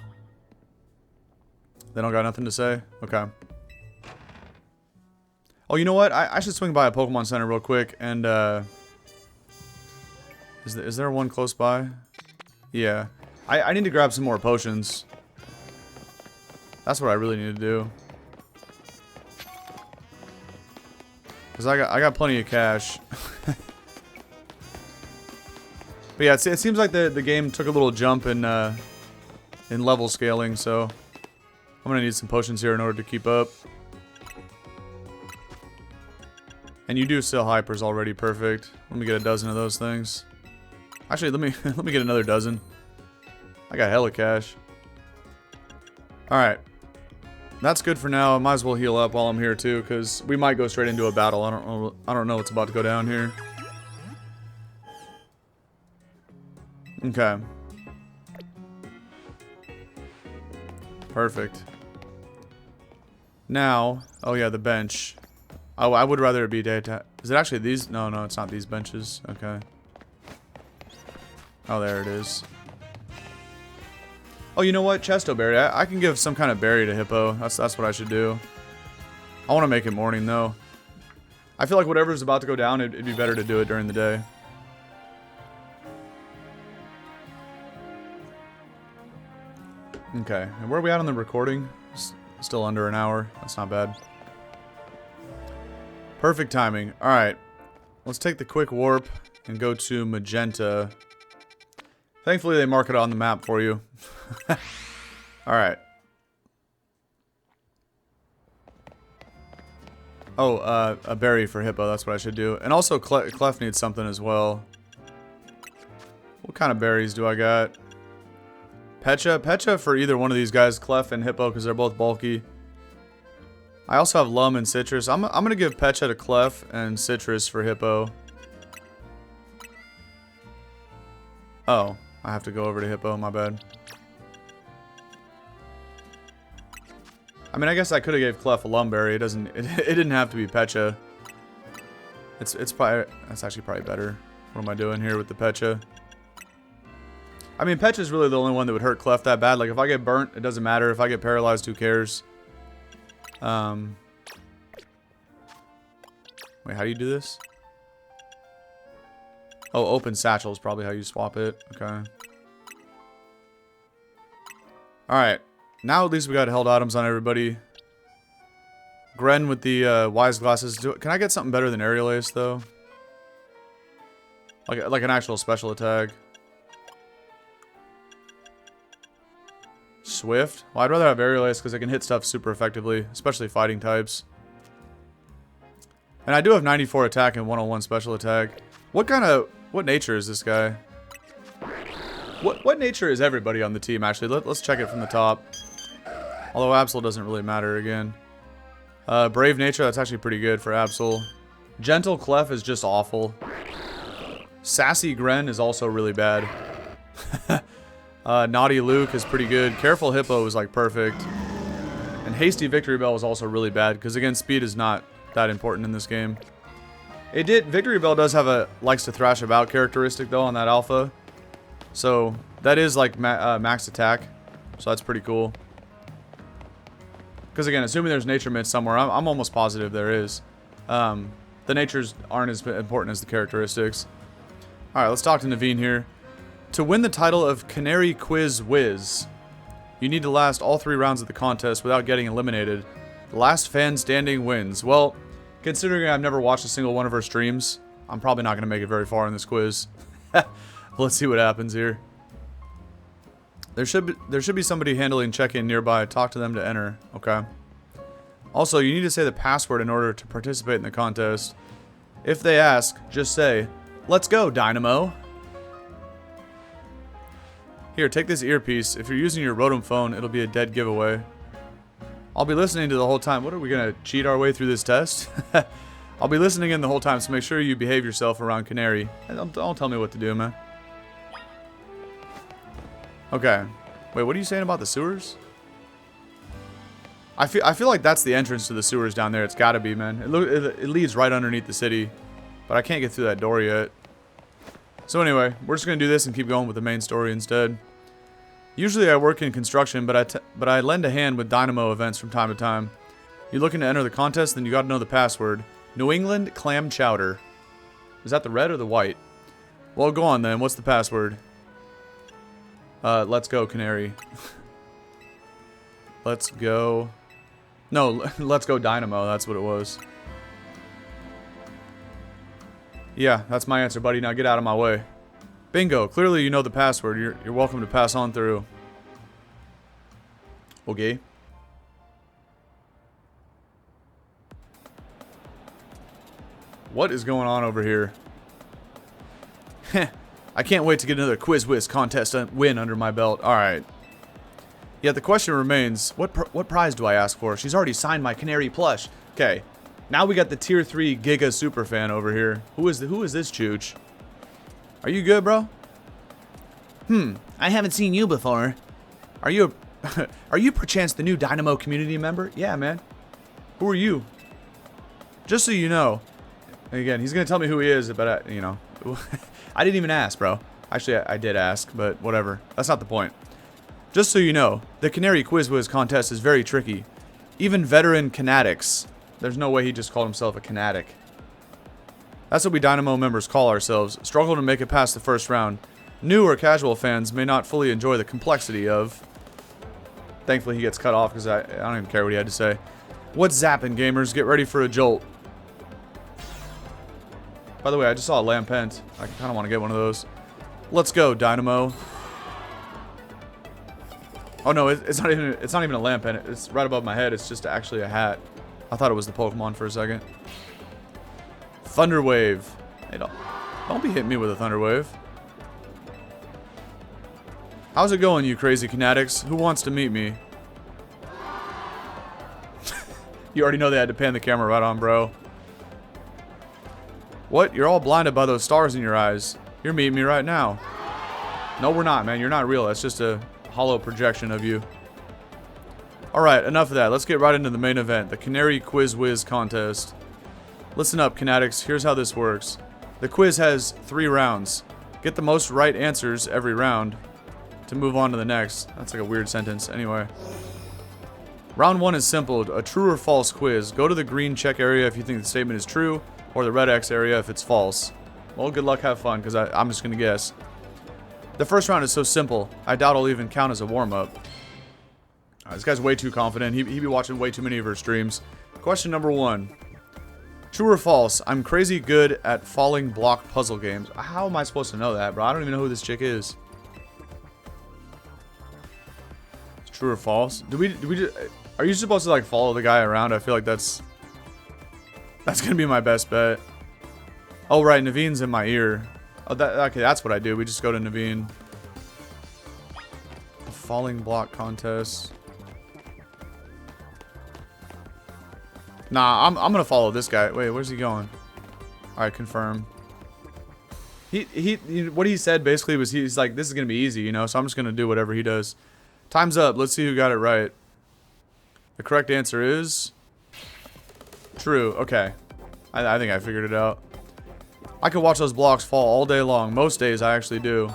They don't got nothing to say? Okay. Oh, you know what? I should swing by a Pokemon Center real quick and, Is there one close by? Yeah. I need to grab some more potions. That's what I really need to do. Because I got plenty of cash. But yeah, it seems like the game took a little jump in level scaling, so I'm gonna need some potions here in order to keep up. And you do sell hypers already, perfect. Let me get a dozen of those things. Actually, let me get another dozen. I got hella cash. Alright. That's good for now. I might as well heal up while I'm here too, because we might go straight into a battle. I don't know what's about to go down here. Okay. Perfect. Now, oh yeah, the bench. Oh, I would rather it be daytime. Is it actually these? No, it's not these benches. Okay. Oh, there it is. Oh, you know what? Chesto berry. I can give some kind of berry to Hippo. That's what I should do. I want to make it morning though. I feel like whatever's about to go down, it'd be better to do it during the day. Okay, and where are we at on the recording? Still under an hour. That's not bad. Perfect timing. Alright. Let's take the quick warp and go to Magenta. Thankfully, they mark it on the map for you. Alright. Oh, a berry for Hippo. That's what I should do. And also, Clef needs something as well. What kind of berries do I got? Pecha for either one of these guys, Clef and Hippo, because they're both bulky. I also have Lum and Citrus. I'm gonna give Pecha to Clef and Citrus for Hippo. Oh, I have to go over to Hippo, my bad. I mean, I guess I could have gave Clef a Lumberry. It didn't have to be Pecha. That's actually probably better. What am I doing here with the Pecha? I mean, Pecha's really the only one that would hurt Clef that bad. Like, if I get burnt, it doesn't matter. If I get paralyzed, who cares? Wait, how do you do this? Oh, open satchel is probably how you swap it. Okay. Alright. Now at least we got held items on everybody. Gren with the wise glasses. Can I get something better than Aerial Ace, though? Like an actual special attack. Swift? Well, I'd rather have Aerial Ace because I can hit stuff super effectively, especially fighting types. And I do have 94 attack and 101 special attack. What nature is this guy? What nature is everybody on the team, actually? Let's check it from the top. Although Absol doesn't really matter again. Brave nature, that's actually pretty good for Absol. Gentle Clef is just awful. Sassy Gren is also really bad. Naughty Luke is pretty good. Careful Hippo is like perfect. And Hasty Victory Bell is also really bad, because again, speed is not that important in this game. Victory Bell does have a likes to thrash about characteristic though on that alpha. So that is like max attack. So that's pretty cool. Because again, assuming there's nature myth somewhere, I'm almost positive there is. The natures aren't as important as the characteristics. Alright, let's talk to Naveen here. To win the title of Canari Quiz Whiz, you need to last all 3 rounds of the contest without getting eliminated. The last fan standing wins. Well, considering I've never watched a single one of her streams, I'm probably not going to make it very far in this quiz. Let's see what happens here. There should be somebody handling check-in nearby. Talk to them to enter. Okay. Also, you need to say the password in order to participate in the contest. If they ask, just say, "Let's go, Dynamo." Here, take this earpiece. If you're using your Rotom phone, it'll be a dead giveaway. I'll be listening to the whole time. What, are we going to cheat our way through this test? I'll be listening in the whole time, so make sure you behave yourself around Canari. Don't tell me what to do, man. Okay. Wait, what are you saying about the sewers? I feel like that's the entrance to the sewers down there. It's got to be, man. It leads right underneath the city. But I can't get through that door yet. So anyway, we're just going to do this and keep going with the main story instead. Usually I work in construction, but I lend a hand with dynamo events from time to time. You looking to enter the contest, then you gotta know the password. New England clam chowder. Is that the red or the white? Well, go on then. What's the password? Let's go, Canary. Let's go. No, let's go Dynamo. That's what it was. Yeah, that's my answer, buddy. Now get out of my way. Bingo. Clearly you know the password. You're welcome to pass on through. Okay. What is going on over here? Heh. I can't wait to get another Quiz Whiz contest win under my belt. Alright. Yet the question remains, what prize do I ask for? She's already signed my Canary plush. Okay. Now we got the tier 3 Giga Superfan over here. Who is this chooch? Are you good, bro? I haven't seen you before. Are you perchance the new Dynamo community member? Yeah, man. Who are you? Just so you know. Again, he's gonna tell me who he is, but you know, I didn't even ask, bro. Actually, I did ask, but whatever. That's not the point. Just so you know, the Canari Quiz Whiz contest is very tricky. Even veteran Canatics. There's no way he just called himself a Canatic. That's what we Dynamo members call ourselves. Struggle to make it past the first round. New or casual fans may not fully enjoy the complexity of... Thankfully he gets cut off because I don't even care what he had to say. What's zapping, gamers? Get ready for a jolt. By the way, I just saw a Lampent. I kind of want to get one of those. Let's go, Dynamo. Oh no, it's not even a Lampent. It's right above my head. It's just actually a hat. I thought it was the Pokemon for a second. Thunder Wave. Hey, don't be hitting me with a Thunder Wave. How's it going, you crazy Canatics? Who wants to meet me? You already know they had to pan the camera right on, bro. What? You're all blinded by those stars in your eyes. You're meeting me right now. No, we're not, man. You're not real. That's just a hollow projection of you. Alright, enough of that. Let's get right into the main event, the Canari Quiz Whiz contest. Listen up, Canatics. Here's how this works. The quiz has 3 rounds. Get the most right answers every round to move on to the next. That's like a weird sentence. Anyway. Round 1 is simple. A true or false quiz. Go to the green check area if you think the statement is true, or the red X area if it's false. Well, good luck, have fun, because I'm just going to guess. The first round is so simple, I doubt it'll even count as a warm-up. This guy's way too confident. He be watching way too many of her streams. Question number 1. True or false? I'm crazy good at falling block puzzle games. How am I supposed to know that, bro? I don't even know who this chick is. It's true or false? Do we just, are you supposed to like follow the guy around? I feel like that's gonna be my best bet. Oh right, Naveen's in my ear. Oh, okay, that's what I do. We just go to Naveen. The falling block contest. Nah, I'm gonna follow this guy. Wait, where's he going? Alright, confirm. What he said basically was he's like, this is gonna be easy, you know, so I'm just gonna do whatever he does. Time's up. Let's see who got it right. The correct answer is true. Okay. I think I figured it out. I could watch those blocks fall all day long. Most days I actually do.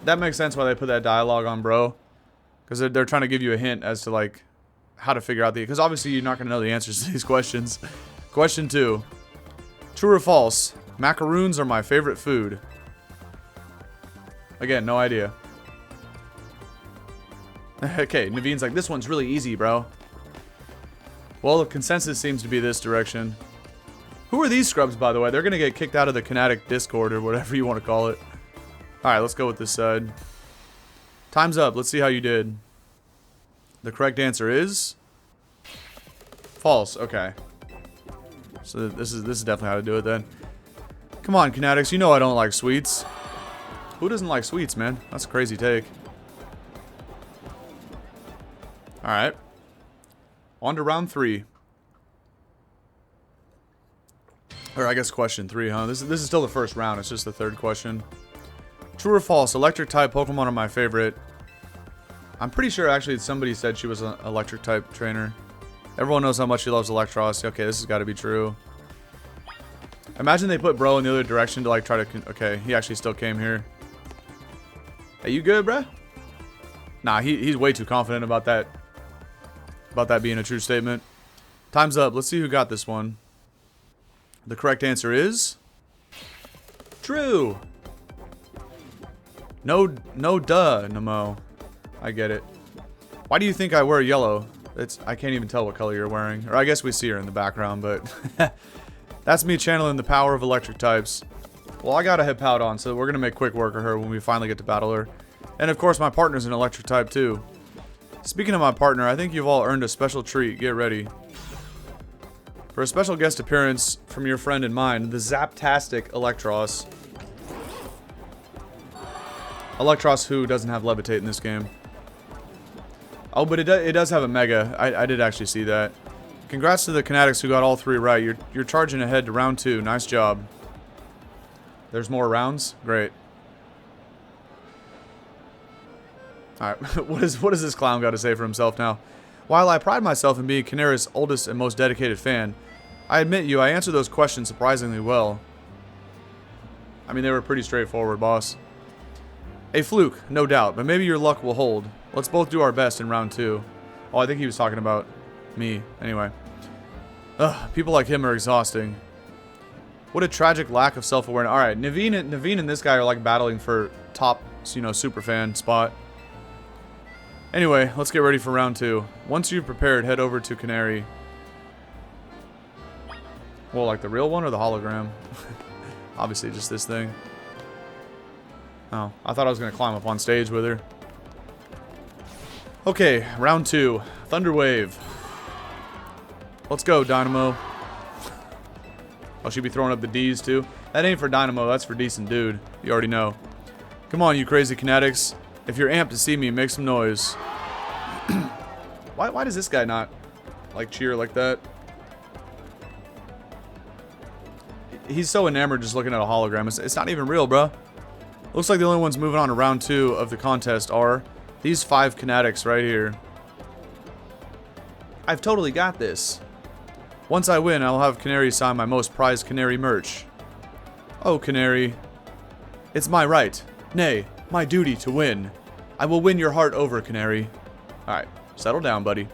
That makes sense why they put that dialogue on, bro. Because they're trying to give you a hint as to, like, how to figure out the... Because obviously you're not going to know the answers to these questions. Question 2. True or false? Macaroons are my favorite food. Again, no idea. Okay, Naveen's like, this one's really easy, bro. Well, the consensus seems to be this direction. Who are these scrubs, by the way? They're going to get kicked out of the Canatic Discord or whatever you want to call it. Alright, let's go with this side. Time's up. Let's see how you did. The correct answer is false. Okay. So this is definitely how to do it then. Come on, Canatics. You know I don't like sweets. Who doesn't like sweets, man? That's a crazy take. Alright. On to round 3. Or I guess question 3, huh? This is still the first round. It's just the third question. True or false? Electric type Pokemon are my favorite. I'm pretty sure actually somebody said she was an electric type trainer. Everyone knows how much she loves Eelektross. Okay, this has got to be true. Imagine they put bro in the other direction to like try to... Okay, he actually still came here. Hey, you good, bruh? Nah, he's way too confident about that. About that being a true statement. Time's up. Let's see who got this one. The correct answer is... true. No duh, Nemo. I get it. Why do you think I wear yellow? I can't even tell what color you're wearing. Or I guess we see her in the background, but... That's me channeling the power of electric types. Well, I got a head pout on, so we're going to make quick work of her when we finally get to battle her. And of course, my partner's an electric type too. Speaking of my partner, I think you've all earned a special treat. Get ready. For a special guest appearance from your friend and mine, the Zaptastic Eelektross. Eelektross who doesn't have levitate in this game. Oh, but it does have a mega. I did actually see that. Congrats to the Kinetics who got all 3 right. You're charging ahead to round 2. Nice job. There's more rounds? Great. Alright, what does this clown got to say for himself now? While I pride myself in being Canari's oldest and most dedicated fan, I admit I answered those questions surprisingly well. I mean, they were pretty straightforward, boss. A fluke, no doubt, but maybe your luck will hold. Let's both do our best in round 2. Oh, I think he was talking about me. Anyway. Ugh, people like him are exhausting. What a tragic lack of self-awareness. Alright, Naveen and this guy are like battling for top, superfan spot. Anyway, let's get ready for round 2. Once you've prepared, head over to Canari. Well, like the real one or the hologram? Obviously, just this thing. Oh, I thought I was going to climb up on stage with her. Okay, round 2. Thunder Wave. Let's go, Dynamo. Oh, she'd be throwing up the D's too. That ain't for Dynamo, that's for Decent Dude. You already know. Come on, you crazy Kinetics. If you're amped to see me, make some noise. Why does this guy not, like, cheer like that? He's so enamored just looking at a hologram. It's not even real, bro. Looks like the only ones moving on to round 2 of the contest are these 5 Kinetics right here. I've totally got this. Once I win, I'll have Canari sign my most prized Canari merch. Oh, Canari. It's my right, nay, my duty to win. I will win your heart over, Canari. Alright, settle down, buddy.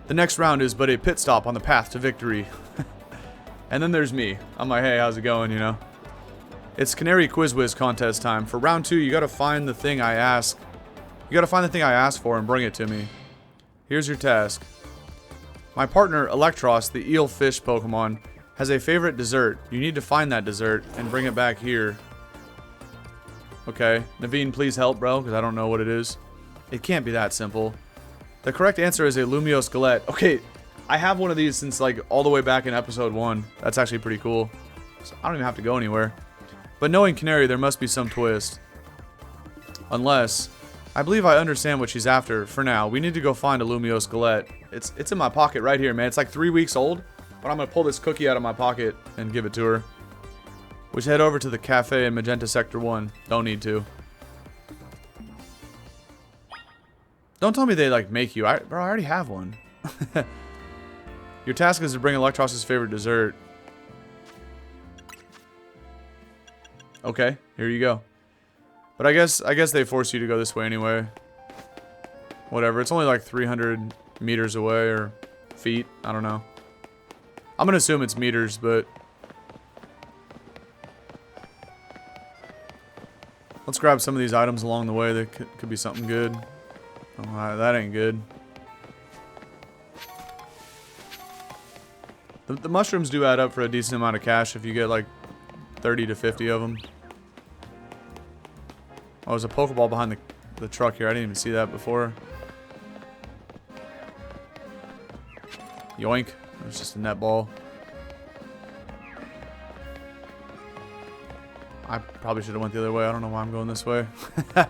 The next round is but a pit stop on the path to victory. And then there's me. I'm like, hey, how's it going, you know? It's Canari Quiz Whiz contest time. For round 2, you gotta find the thing I ask. You gotta find the thing I asked for and bring it to me. Here's your task. My partner, Eelektross, the eel fish Pokemon, has a favorite dessert. You need to find that dessert and bring it back here. Okay. Naveen, please help, bro, because I don't know what it is. It can't be that simple. The correct answer is a Lumiose Galette. Okay, I have one of these since, like, all the way back in episode 1. That's actually pretty cool. So I don't even have to go anywhere. But knowing Canari, there must be some twist. Unless... I believe I understand what she's after. For now, we need to go find a Lumiose Galette. It's in my pocket right here, man. It's like 3 weeks old, but I'm gonna pull this cookie out of my pocket and give it to her. We should head over to the cafe in Magenta Sector 1. Don't need to. Don't tell me they like make you. Bro, I already have one. Your task is to bring Eelektross' favorite dessert. Okay, here you go. But I guess they force you to go this way anyway. Whatever. It's only like 300 meters away or feet. I don't know. I'm gonna assume it's meters, but let's grab some of these items along the way. That could be something good. Oh, that ain't good. The mushrooms do add up for a decent amount of cash if you get like 30 to 50 of them. Oh, there's a Pokeball behind the truck here. I didn't even see that before. Yoink. There's just a netball. I probably should have went the other way. I don't know why I'm going this way. I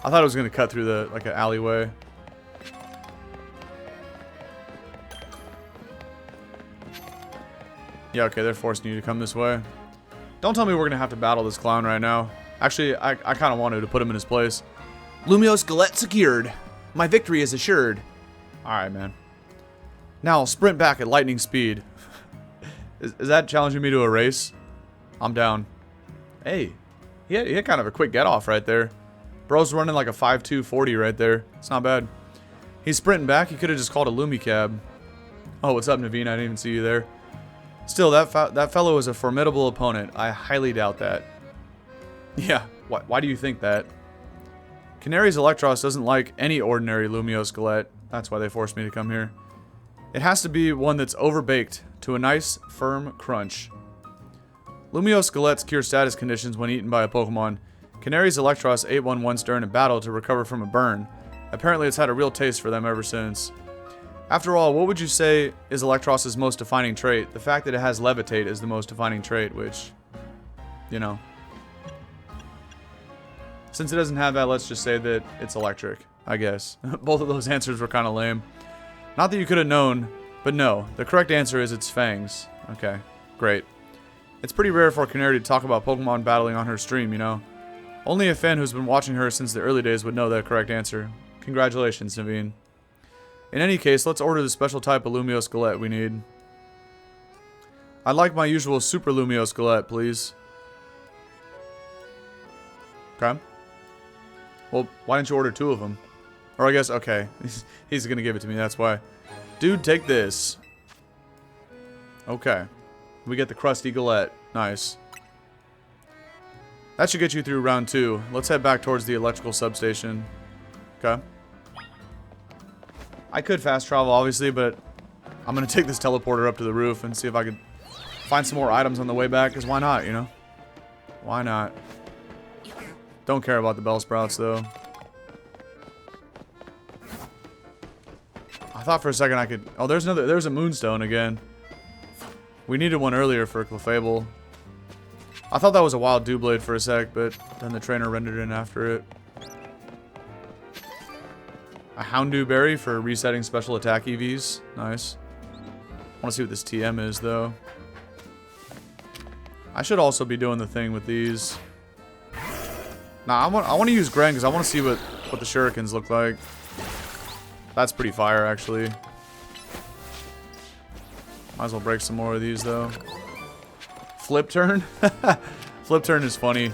thought it was going to cut through like an alleyway. Yeah, okay, they're forcing you to come this way. Don't tell me we're going to have to battle this clown right now. Actually, I kind of wanted to put him in his place. Lumiose Galette secured. My victory is assured. Alright, man. Now I'll sprint back at lightning speed. Is that challenging me to a race? I'm down. Hey, he had kind of a quick get-off right there. Bro's running like a 5.2 40 right there. It's not bad. He's sprinting back. He could have just called a Lumicab. Oh, what's up, Naveen? I didn't even see you there. Still, that fellow is a formidable opponent. I highly doubt that. Yeah, why do you think that? Canari's Eelektross doesn't like any ordinary Lumiose Galette. That's why they forced me to come here. It has to be one that's overbaked to a nice, firm crunch. Lumiose Galettes cure status conditions when eaten by a Pokemon. Canari's Eelektross ate one once during a battle to recover from a burn. Apparently it's had a real taste for them ever since. After all, what would you say is Eelektross' most defining trait? The fact that it has Levitate is the most defining trait, which, you know. Since it doesn't have that, let's just say that it's electric, I guess. Both of those answers were kind of lame. Not that you could have known, but no. The correct answer is it's Fangs. Okay, great. It's pretty rare for Canari to talk about Pokemon battling on her stream, you know. Only a fan who's been watching her since the early days would know the correct answer. Congratulations, Naveen. In any case, let's order the special type of Lumiose Galette we need. I'd like my usual Super Lumiose Galette, please. Okay. Well, why didn't you order 2 of them? Or I guess, okay. He's gonna give it to me, that's why. Dude, take this. Okay. We get the Crusty Galette. Nice. That should get you through round 2. Let's head back towards the electrical substation. Okay. I could fast travel, obviously, but I'm gonna take this teleporter up to the roof and see if I can find some more items on the way back, because why not, you know? Why not? Don't care about the Bellsprouts, though. I thought for a second I could... Oh, there's a Moonstone again. We needed one earlier for Clefable. I thought that was a wild Doublade for a sec, but then the trainer rendered in after it. A Houndoom Berry for resetting special attack EVs. Nice. I want to see what this TM is, though. I should also be doing the thing with these. Nah, I want to use Gren because I want to see what the Shurikens look like. That's pretty fire, actually. Might as well break some more of these, though. Flip Turn? Flip Turn is funny.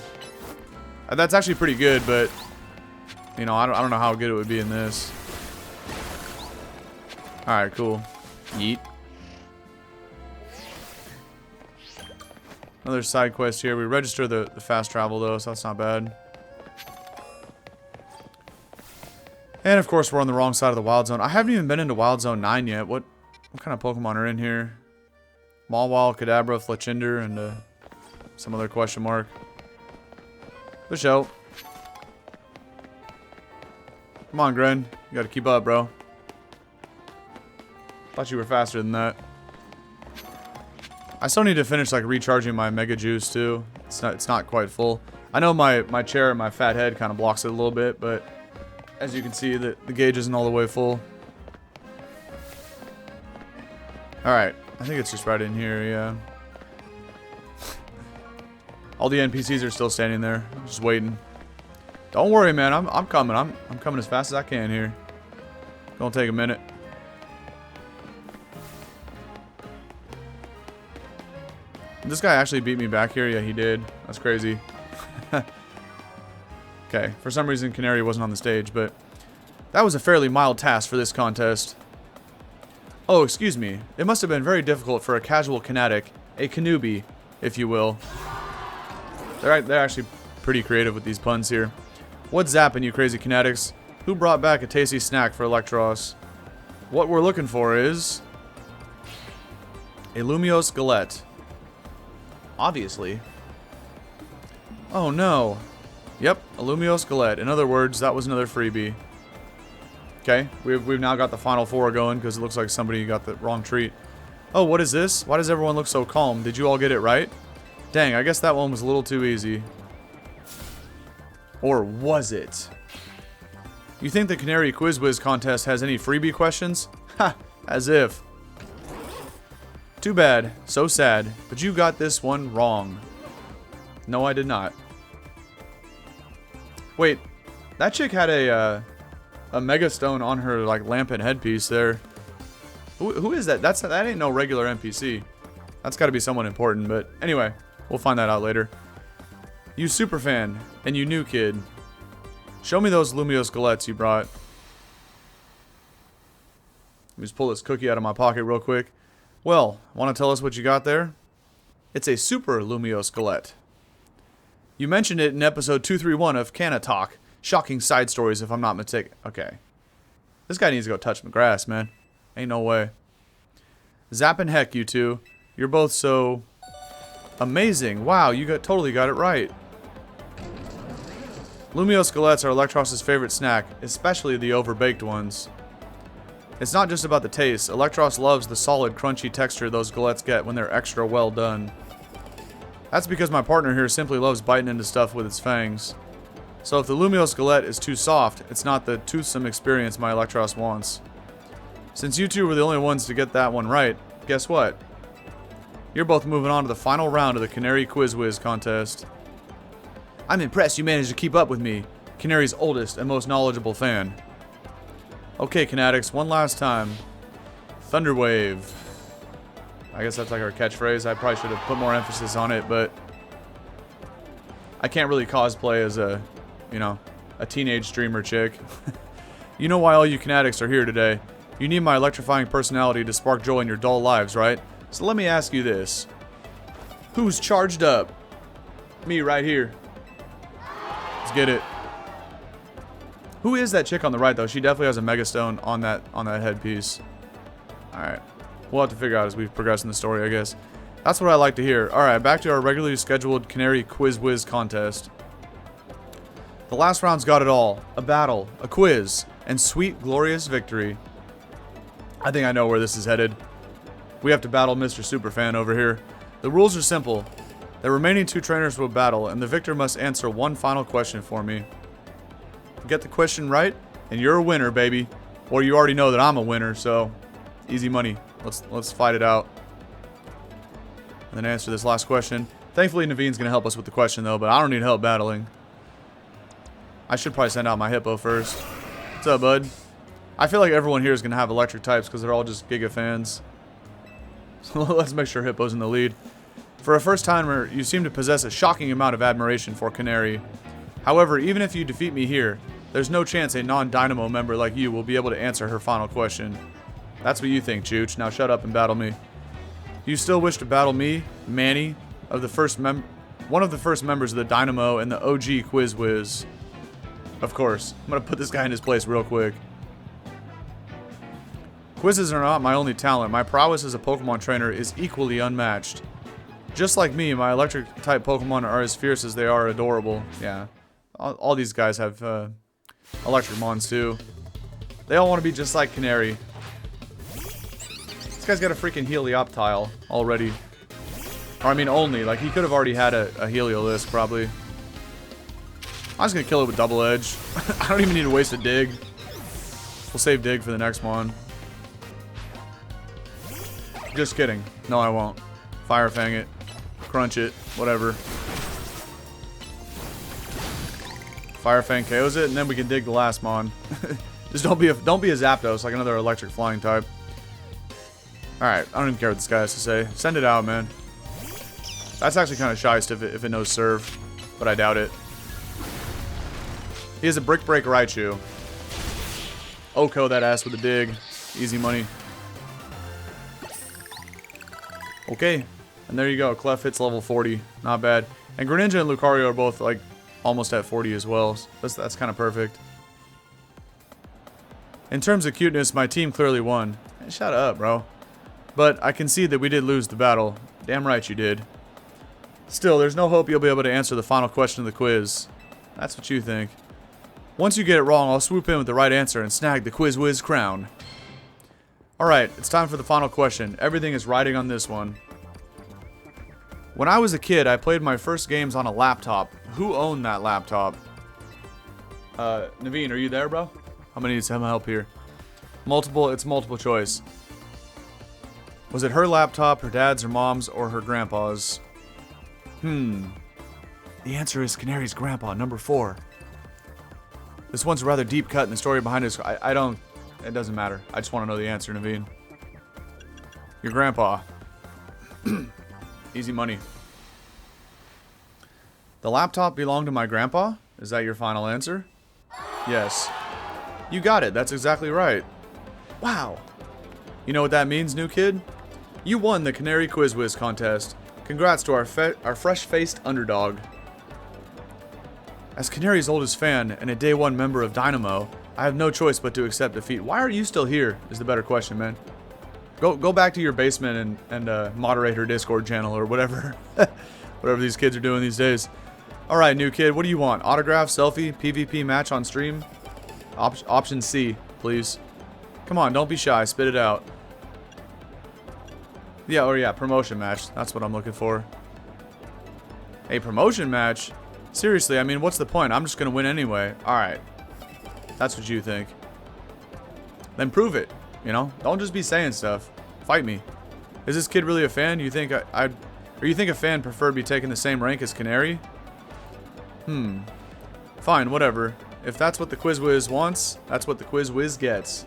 That's actually pretty good, but... You know, I don't know how good it would be in this. Alright, cool. Yeet. Another side quest here. We register the fast travel, though, so that's not bad. And, of course, we're on the wrong side of the Wild Zone. I haven't even been into Wild Zone 9 yet. What kind of Pokemon are in here? Mawile, Kadabra, Fletchinder, and some other question mark. The show. Come on, Gren. You gotta keep up, bro. Thought you were faster than that. I still need to finish, like, recharging my Mega Juice, too. It's not quite full. I know my chair and my fat head kind of blocks it a little bit, but... As you can see, the gauge isn't all the way full. Alright, I think it's just right in here, yeah. All the NPCs are still standing there, just waiting. Don't worry, man, I'm coming. I'm coming as fast as I can here. Gonna take a minute. Did this guy actually beat me back here? Yeah, he did. That's crazy. Okay, for some reason Canari wasn't on the stage, but that was a fairly mild task for this contest. Oh, excuse me. It must have been very difficult for a casual Canatic, a Canubi, if you will. They're actually pretty creative with these puns here. What's zapping, you crazy Canatics? Who brought back a tasty snack for Eelektross? What we're looking for is a Lumiose Galette. Obviously. Oh no. Yep, a Lumiose Galette. In other words, that was another freebie. Okay, we've now got the final 4 going because it looks like somebody got the wrong treat. Oh, what is this? Why does everyone look so calm? Did you all get it right? Dang, I guess that one was a little too easy. Or was it? You think the Canari Quiz Whiz contest has any freebie questions? Ha! As if. Too bad. So sad. But you got this one wrong. No, I did not. Wait, that chick had a Mega Stone on her like lampant headpiece there. Who is that? That ain't no regular NPC. That's got to be someone important. But anyway, We'll find that out later. You superfan, and you new kid. Show me those Lumiose galettes you brought. Let me just pull this cookie out of my pocket real quick. Well, want to tell us what you got there? It's a super Lumiose galette. You mentioned it in episode 231 of Canna Talk. Shocking side stories, if I'm not mistaken. Okay. This guy needs to go touch my grass, man. Ain't no way. Zappin' heck, you two. You're both so amazing. Wow, you totally got it right. Lumiose galettes are Eelektross' favorite snack, especially the overbaked ones. It's not just about the taste. Eelektross loves the solid, crunchy texture those galettes get when they're extra well done. That's because my partner here simply loves biting into stuff with its fangs. So if the Lumiose galette is too soft, it's not the toothsome experience my Eelektross wants. Since you two were the only ones to get that one right, guess what? You're both moving on to the final round of the Canari Quiz Whiz contest. I'm impressed you managed to keep up with me, Canari's oldest and most knowledgeable fan. Okay, Canatics, one last time. Thunderwave. I guess that's like our catchphrase. I probably should have put more emphasis on it, but I can't really cosplay as a, you know, a teenage streamer chick. You know why all you Canatics are here today. You need my electrifying personality to spark joy in your dull lives, right? So let me ask you this. Who's charged up? Me right here. Let's get it. Who is that chick on the right, though? She definitely has a Mega Stone on that headpiece. Alright. We'll have to figure out as we progress in the story, I guess. That's what I like to hear. Alright, back to our regularly scheduled Canari Quiz Whiz contest. The last round's got it all. A battle, a quiz, and sweet, glorious victory. I think I know where this is headed. We have to battle Mr. Superfan over here. The rules are simple. The remaining two trainers will battle, and the victor must answer one final question for me. Get the question right, and you're a winner, baby. Or you already know that I'm a winner, so easy money. Let's fight it out. And then answer this last question. Thankfully, Naveen's gonna help us with the question though, but I don't need help battling. I should probably send out my hippo first. What's up, bud? I feel like everyone here is gonna have electric types because they're all just Giga fans. So let's make sure Hippo's in the lead. For a first timer, you seem to possess a shocking amount of admiration for Canari. However, even if you defeat me here, there's no chance a non-Dynamo member like you will be able to answer her final question. That's what you think, Chooch. Now shut up and battle me. Do you still wish to battle me, Manny, one of the first members of the Dynamo and the OG Quiz Whiz? Of course. I'm gonna put this guy in his place real quick. Quizzes are not my only talent. My prowess as a Pokemon trainer is equally unmatched. Just like me, my electric-type Pokemon are as fierce as they are adorable. Yeah. All these guys have electric mons too. They all want to be just like Canari. This guy's got a freaking Helioptile already. Or I mean only. Like he could have already had a Heliolisk probably. I'm just going to kill it with Double Edge. I don't even need to waste a dig. We'll save dig for the next one. Just kidding. No, I won't. Fire Fang it. Crunch it. Whatever. Fire Fang KOs it, and then we can dig the last mon. Just don't be a Zapdos, like another electric flying type. Alright, I don't even care what this guy has to say. Send it out, man. That's actually kind of shiced if it knows Serve, but I doubt it. He has a Brick Break Raichu. Oko that ass with a dig. Easy money. Okay, and there you go. Clef hits level 40. Not bad. And Greninja and Lucario are both like almost at 40 as well. So that's kind of perfect. In terms of cuteness, my team clearly won. Man, shut up, bro. But I concede that we did lose the battle. Damn right you did. Still, there's no hope you'll be able to answer the final question of the quiz. That's what you think. Once you get it wrong, I'll swoop in with the right answer and snag the Quiz Whiz crown. Alright, it's time for the final question. Everything is riding on this one. When I was a kid, I played my first games on a laptop. Who owned that laptop? Naveen, are you there, bro? I'm gonna need some help here. It's multiple choice. Was it her laptop, her dad's, her mom's, or her grandpa's? The answer is Canari's grandpa, number 4. This one's a rather deep cut in the story behind it. It doesn't matter. I just want to know the answer, Naveen. Your grandpa. Easy money. The laptop belonged to my grandpa? Is that your final answer? Yes. You got it. That's exactly right. Wow. You know what that means, new kid? You won the Canari Quiz Whiz contest. Congrats to our fresh-faced underdog. As Canari's oldest fan and a Day 1 member of Dynamo, I have no choice but to accept defeat. Why are you still here is the better question, man. Go back to your basement and moderate her Discord channel or whatever. Whatever these kids are doing these days. Alright, new kid, what do you want? Autograph, selfie, PvP match on stream? Option C, please. Come on, don't be shy. Spit it out. Yeah, promotion match. That's what I'm looking for. A promotion match? Seriously, I mean, what's the point? I'm just going to win anyway. Alright. That's what you think. Then prove it. You know? Don't just be saying stuff. Fight me. Is this kid really a fan? You think or you think a fan preferred to be taking the same rank as Canari? Fine, whatever. If that's what the Quiz Whiz wants, that's what the Quiz Whiz gets.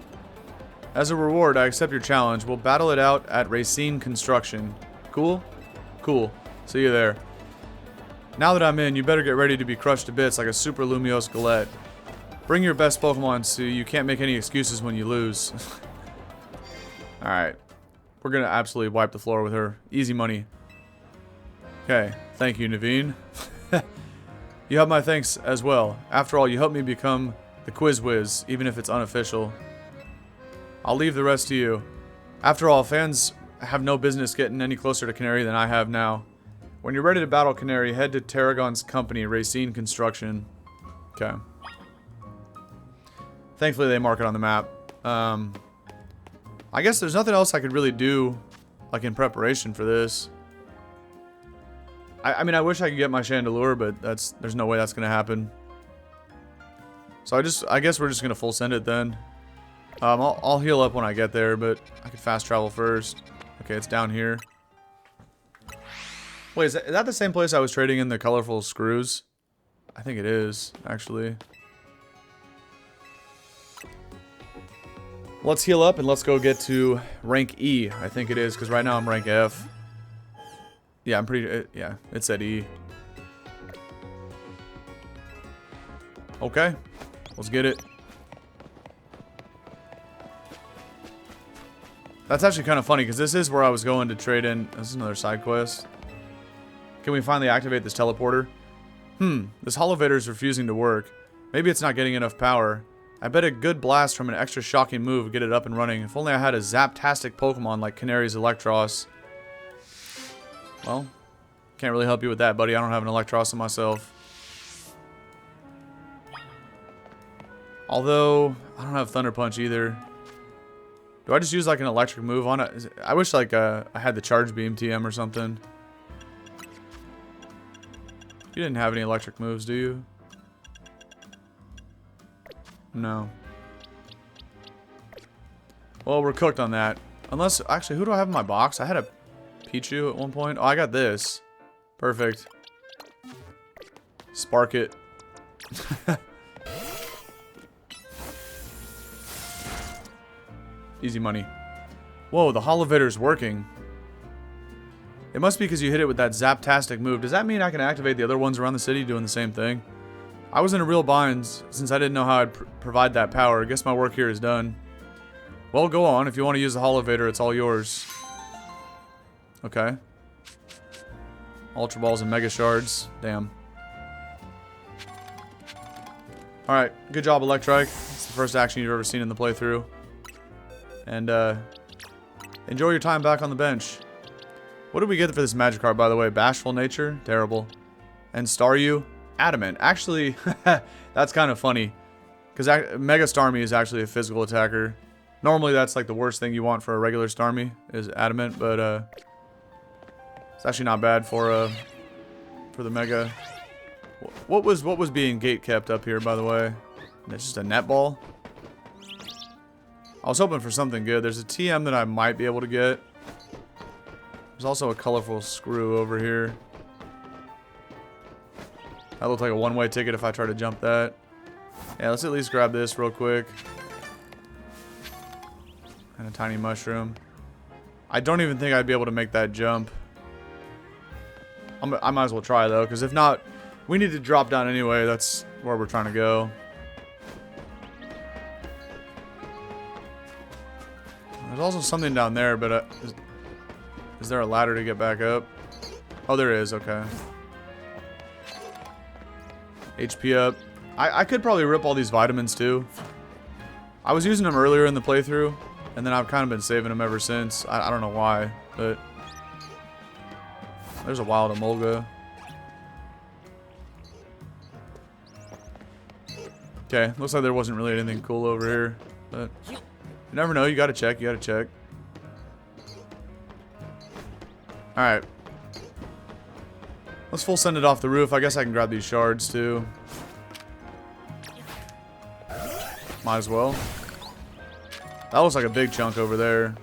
As a reward, I accept your challenge. We'll battle it out at Racine Construction. Cool? Cool. See you there. Now that I'm in, you better get ready to be crushed to bits like a super Lumiose Galette. Bring your best Pokemon so you can't make any excuses when you lose. Alright. We're gonna absolutely wipe the floor with her. Easy money. Okay. Thank you, Naveen. You have my thanks as well. After all, you helped me become the Quiz Whiz, even if it's unofficial. I'll leave the rest to you. After all, fans have no business getting any closer to Canari than I have now. When you're ready to battle Canari, head to Tarragon's company, Racine Construction. Okay. Thankfully, they mark it on the map. I guess there's nothing else I could really do, like, in preparation for this. I mean, I wish I could get my Chandelure, but there's no way that's gonna happen. So I guess we're just gonna full send it then. I'll heal up when I get there, but I could fast travel first. Okay, it's down here. Wait, is that the same place I was trading in the colorful screws? I think it is, actually. Let's heal up and let's go get to rank E. I think it is, because right now I'm rank F. Yeah, I'm pretty... yeah, it's at E. Okay. Let's get it. That's actually kind of funny, because this is where I was going to trade in... This is another side quest. Can we finally activate this teleporter? This Holovator is refusing to work. Maybe it's not getting enough power. I bet a good blast from an extra shocking move would get it up and running. If only I had a Zaptastic Pokemon like Canari's Eelektross. Well, can't really help you with that, buddy. I don't have an Eelektross myself. Although, I don't have Thunder Punch either. Do I just use like an electric move on it? I wish like I had the Charge Beam TM or something. You didn't have any electric moves, do you? No. Well, we're cooked on that. Unless, actually, who do I have in my box? I had a Pichu at one point. Oh, I got this. Perfect. Spark it. Easy money. Whoa, the Holovator's working. It must be because you hit it with that Zaptastic move. Does that mean I can activate the other ones around the city doing the same thing? I was in a real bind since I didn't know how I'd provide that power. I guess my work here is done. Well, go on. If you want to use the Holovator, it's all yours. Okay. Ultra Balls and Mega Shards. Damn. Alright. Good job, Electrifying. It's the first action you've ever seen in the playthrough. And, enjoy your time back on the bench. What did we get for this magic card, by the way? Bashful Nature? Terrible. And Staryu? Adamant. Actually, that's kind of funny. Because Mega Starmie is actually a physical attacker. Normally, that's like the worst thing you want for a regular Starmie, is Adamant. But, it's actually not bad for the Mega. What was being gate kept up here, by the way? It's just a netball? I was hoping for something good. There's a TM that I might be able to get. There's also a colorful screw over here. That looked like a one-way ticket if I try to jump that. Yeah, let's at least grab this real quick. And a tiny mushroom. I don't even think I'd be able to make that jump. I might as well try, though, because if not, We need to drop down anyway. That's where we're trying to go. There's also something down there, but is there a ladder to get back up? Oh, there is. Okay. HP up. I could probably rip all these vitamins too. I was using them earlier in the playthrough, and then I've kind of been saving them ever since. I don't know why, but there's a wild Emolga. Okay, looks like there wasn't really anything cool over here, but you never know. You gotta check. You gotta check. All right. Let's full send it off the roof. I guess I can grab these shards too. Might as well. That looks like a big chunk over there.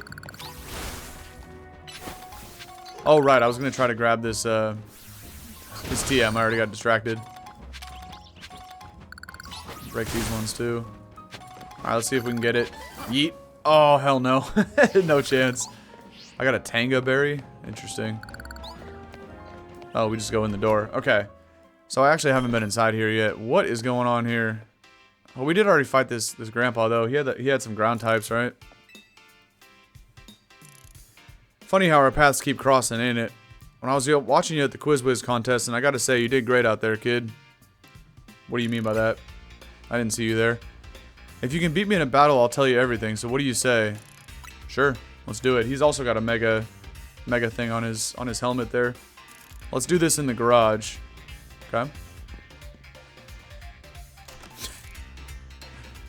Oh, right. I was going to try to grab this this TM. I already got distracted. Break these ones too. Alright, let's see if we can get it. Yeet. Oh, hell no. No chance. I got a Tanga berry. Interesting. Oh, we just go in the door. Okay. So I actually haven't been inside here yet. What is going on here? Well, we did already fight this grandpa though. He had some ground types, right? Funny how our paths keep crossing, ain't it? When I was watching you at the Quiz Whiz contest, and I gotta say, you did great out there, kid. What do you mean by that? I didn't see you there. If you can beat me in a battle, I'll tell you everything. So what do you say? Sure, let's do it. He's also got a mega thing on his helmet there. Let's do this in the garage. Okay.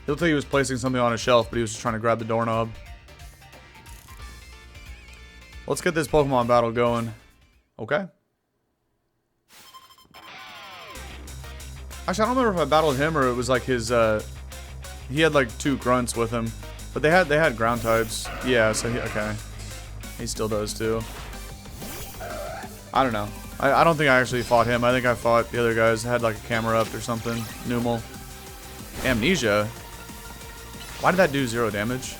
He looked like he was placing something on a shelf, but he was just trying to grab the doorknob. Let's get this Pokemon battle going. Okay. Actually, I don't remember if I battled him or it was like his, he had like 2 grunts with him. But they had ground types. Yeah, so okay. He still does too. I don't know. I don't think I actually fought him. I think I fought the other guys. Had like a camera up or something. Numel. Amnesia? Why did that do 0 damage?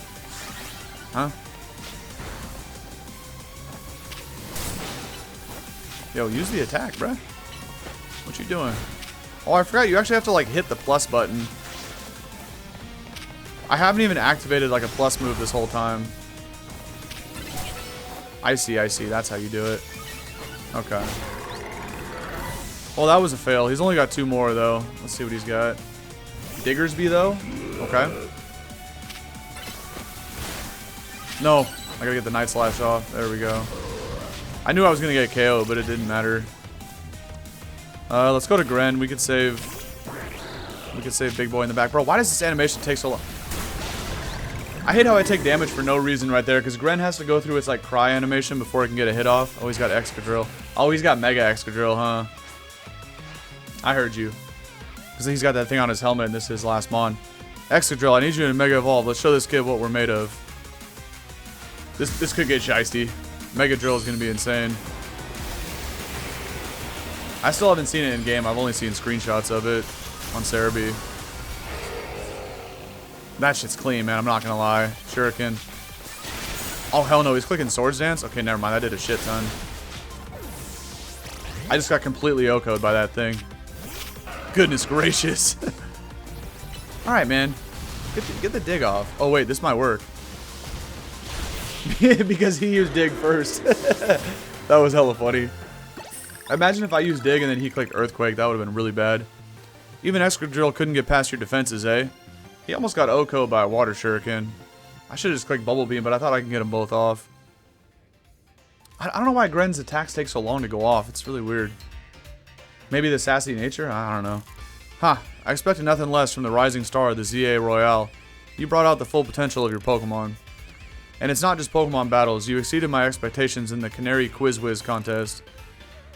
Huh? Yo, use the attack, bruh. What you doing? Oh, I forgot. You actually have to like hit the plus button. I haven't even activated like a plus move this whole time. I see. That's how you do it. Okay. Well, that was a fail. He's only got 2 more, though. Let's see what he's got. Diggersby, though? Okay. No. I gotta get the Night Slash off. There we go. I knew I was gonna get KO, but it didn't matter. Let's go to Gren. We could save Big Boy in the back. Bro, why does this animation take so long? I hate how I take damage for no reason right there, because Gren has to go through its like cry animation before it can get a hit off. Oh, he's got Excadrill. Oh, he's got Mega Excadrill, huh? I heard you. Because he's got that thing on his helmet and this is his last mon. Excadrill, I need you to Mega Evolve. Let's show this kid what we're made of. This could get shiesty. Mega Drill is going to be insane. I still haven't seen it in game. I've only seen screenshots of it on Cerebi. That shit's clean, man. I'm not gonna lie. Shuriken. Oh, hell no. He's clicking Swords Dance? Okay, never mind. I did a shit ton. I just got completely OHKO'd by that thing. Goodness gracious. Alright, man. Get the dig off. Oh, wait. This might work. Because he used dig first. That was hella funny. Imagine if I used dig and then he clicked Earthquake. That would have been really bad. Even Excadrill couldn't get past your defenses, eh? He almost got OHKO'd by a Water Shuriken. I should have just clicked Bubble Beam, but I thought I could get them both off. I don't know why Gren's attacks take so long to go off. It's really weird. Maybe the sassy nature? I don't know. Ha! I expected nothing less from the rising star of the ZA Royale. You brought out the full potential of your Pokemon. And it's not just Pokemon battles. You exceeded my expectations in the Canari Quiz Whiz contest.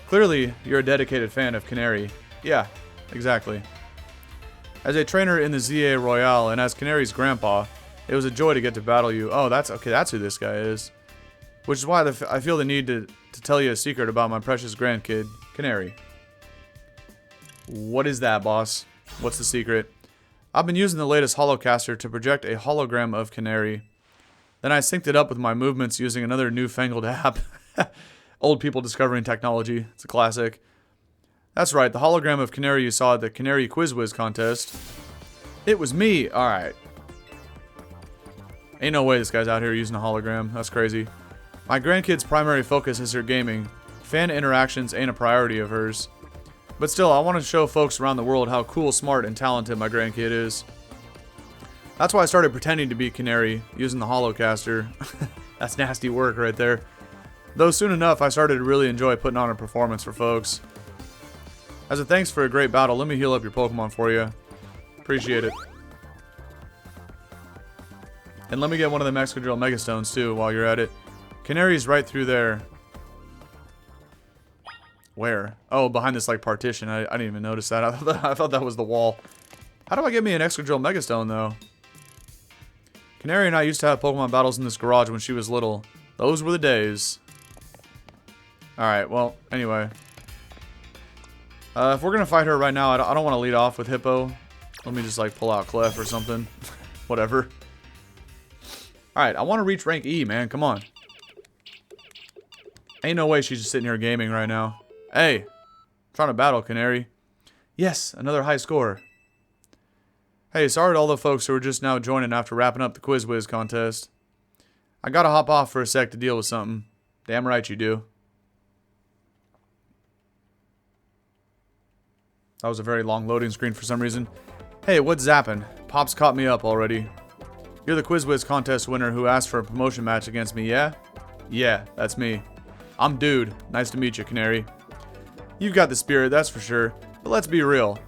Clearly, you're a dedicated fan of Canari. Yeah, exactly. As a trainer in the ZA Royale and as Canari's grandpa, it was a joy to get to battle you. Oh, that's okay. That's who this guy is. Which is why I feel the need to tell you a secret about my precious grandkid, Canari. What is that, boss? What's the secret? I've been using the latest holocaster to project a hologram of Canari. Then I synced it up with my movements using another newfangled app. Old people discovering technology. It's a classic. That's right, the hologram of Canari you saw at the Canari Quiz Whiz contest. It was me! Alright. Ain't no way this guy's out here using a hologram. That's crazy. My grandkid's primary focus is her gaming. Fan interactions ain't a priority of hers. But still, I want to show folks around the world how cool, smart, and talented my grandkid is. That's why I started pretending to be Canari, using the holocaster. That's nasty work right there. Though soon enough, I started to really enjoy putting on a performance for folks. As a thanks for a great battle, let me heal up your Pokemon for you. Appreciate it. And let me get one of the Mega Excadrill Mega Stones too while you're at it. Canari's right through there. Where? Oh, behind this like partition. I didn't even notice that. I thought that was the wall. How do I get me an Excadrill Mega Stone though? Canari and I used to have Pokemon battles in this garage when she was little. Those were the days. Alright, well, anyway. If we're gonna fight her right now, I don't want to lead off with Hippo. Let me just like pull out Clef or something. Whatever. Alright, I want to reach rank E, man. Come on. Ain't no way she's just sitting here gaming right now. Hey, trying to battle, Canari. Yes, another high score. Hey, sorry to all the folks who are just now joining after wrapping up the Quiz Whiz contest. I gotta hop off for a sec to deal with something. Damn right you do. That was a very long loading screen for some reason. Hey, what's zapping? Pop's caught me up already. You're the Quiz Whiz contest winner who asked for a promotion match against me, yeah? Yeah, that's me. I'm Dude. Nice to meet you, Canari. You've got the spirit, that's for sure. But let's be real.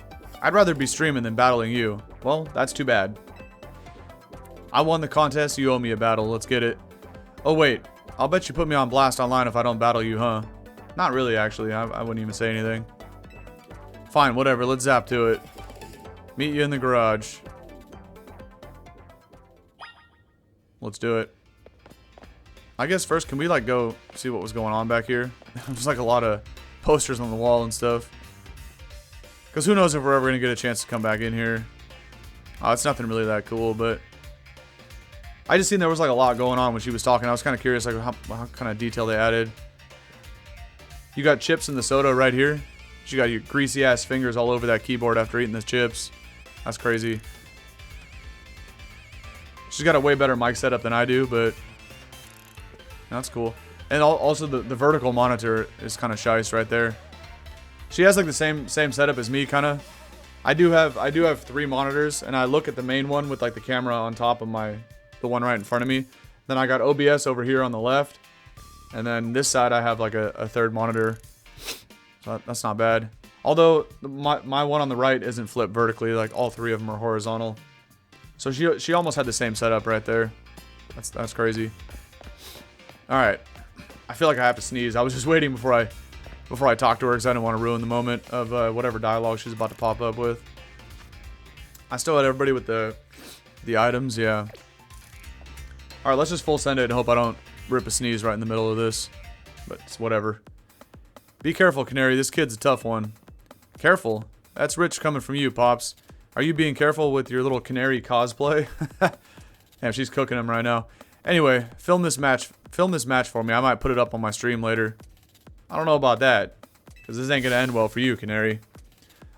I'd rather be streaming than battling you. Well, that's too bad. I won the contest, you owe me a battle. Let's get it. Oh, wait. I'll bet you put me on blast online if I don't battle you, huh? Not really, actually. I wouldn't even say anything. Fine, whatever. Let's zap to it. Meet you in the garage. Let's do it. I guess first, can we, like, go see what was going on back here? There's, like, a lot of posters on the wall and stuff. Because who knows if we're ever going to get a chance to come back in here. Oh, it's nothing really that cool, but... I just seen there was, like, a lot going on when she was talking. I was kind of curious, like, how kind of detail they added. You got chips in the soda right here. You got your greasy-ass fingers all over that keyboard after eating the chips. That's crazy. She's got a way better mic setup than I do, but... That's cool. And also the vertical monitor is kind of shice right there. She has like the same setup as me, kind of. I do have 3 monitors, and I look at the main one with like the camera on top of the one right in front of me. Then I got OBS over here on the left, and then this side I have like a third monitor. So that's not bad. Although my one on the right isn't flipped vertically, like all 3 of them are horizontal. So she almost had the same setup right there. That's crazy. All right, I feel like I have to sneeze. I was just waiting before I talk to her because I didn't want to ruin the moment of whatever dialogue she's about to pop up with. I still had everybody with the items, yeah. All right, let's just full send it and hope I don't rip a sneeze right in the middle of this. But it's whatever. Be careful, Canari. This kid's a tough one. Careful? That's rich coming from you, Pops. Are you being careful with your little Canari cosplay? Damn, she's cooking him right now. Anyway, film this match for me. I might put it up on my stream later. I don't know about that, because this ain't gonna end well for you, Canari.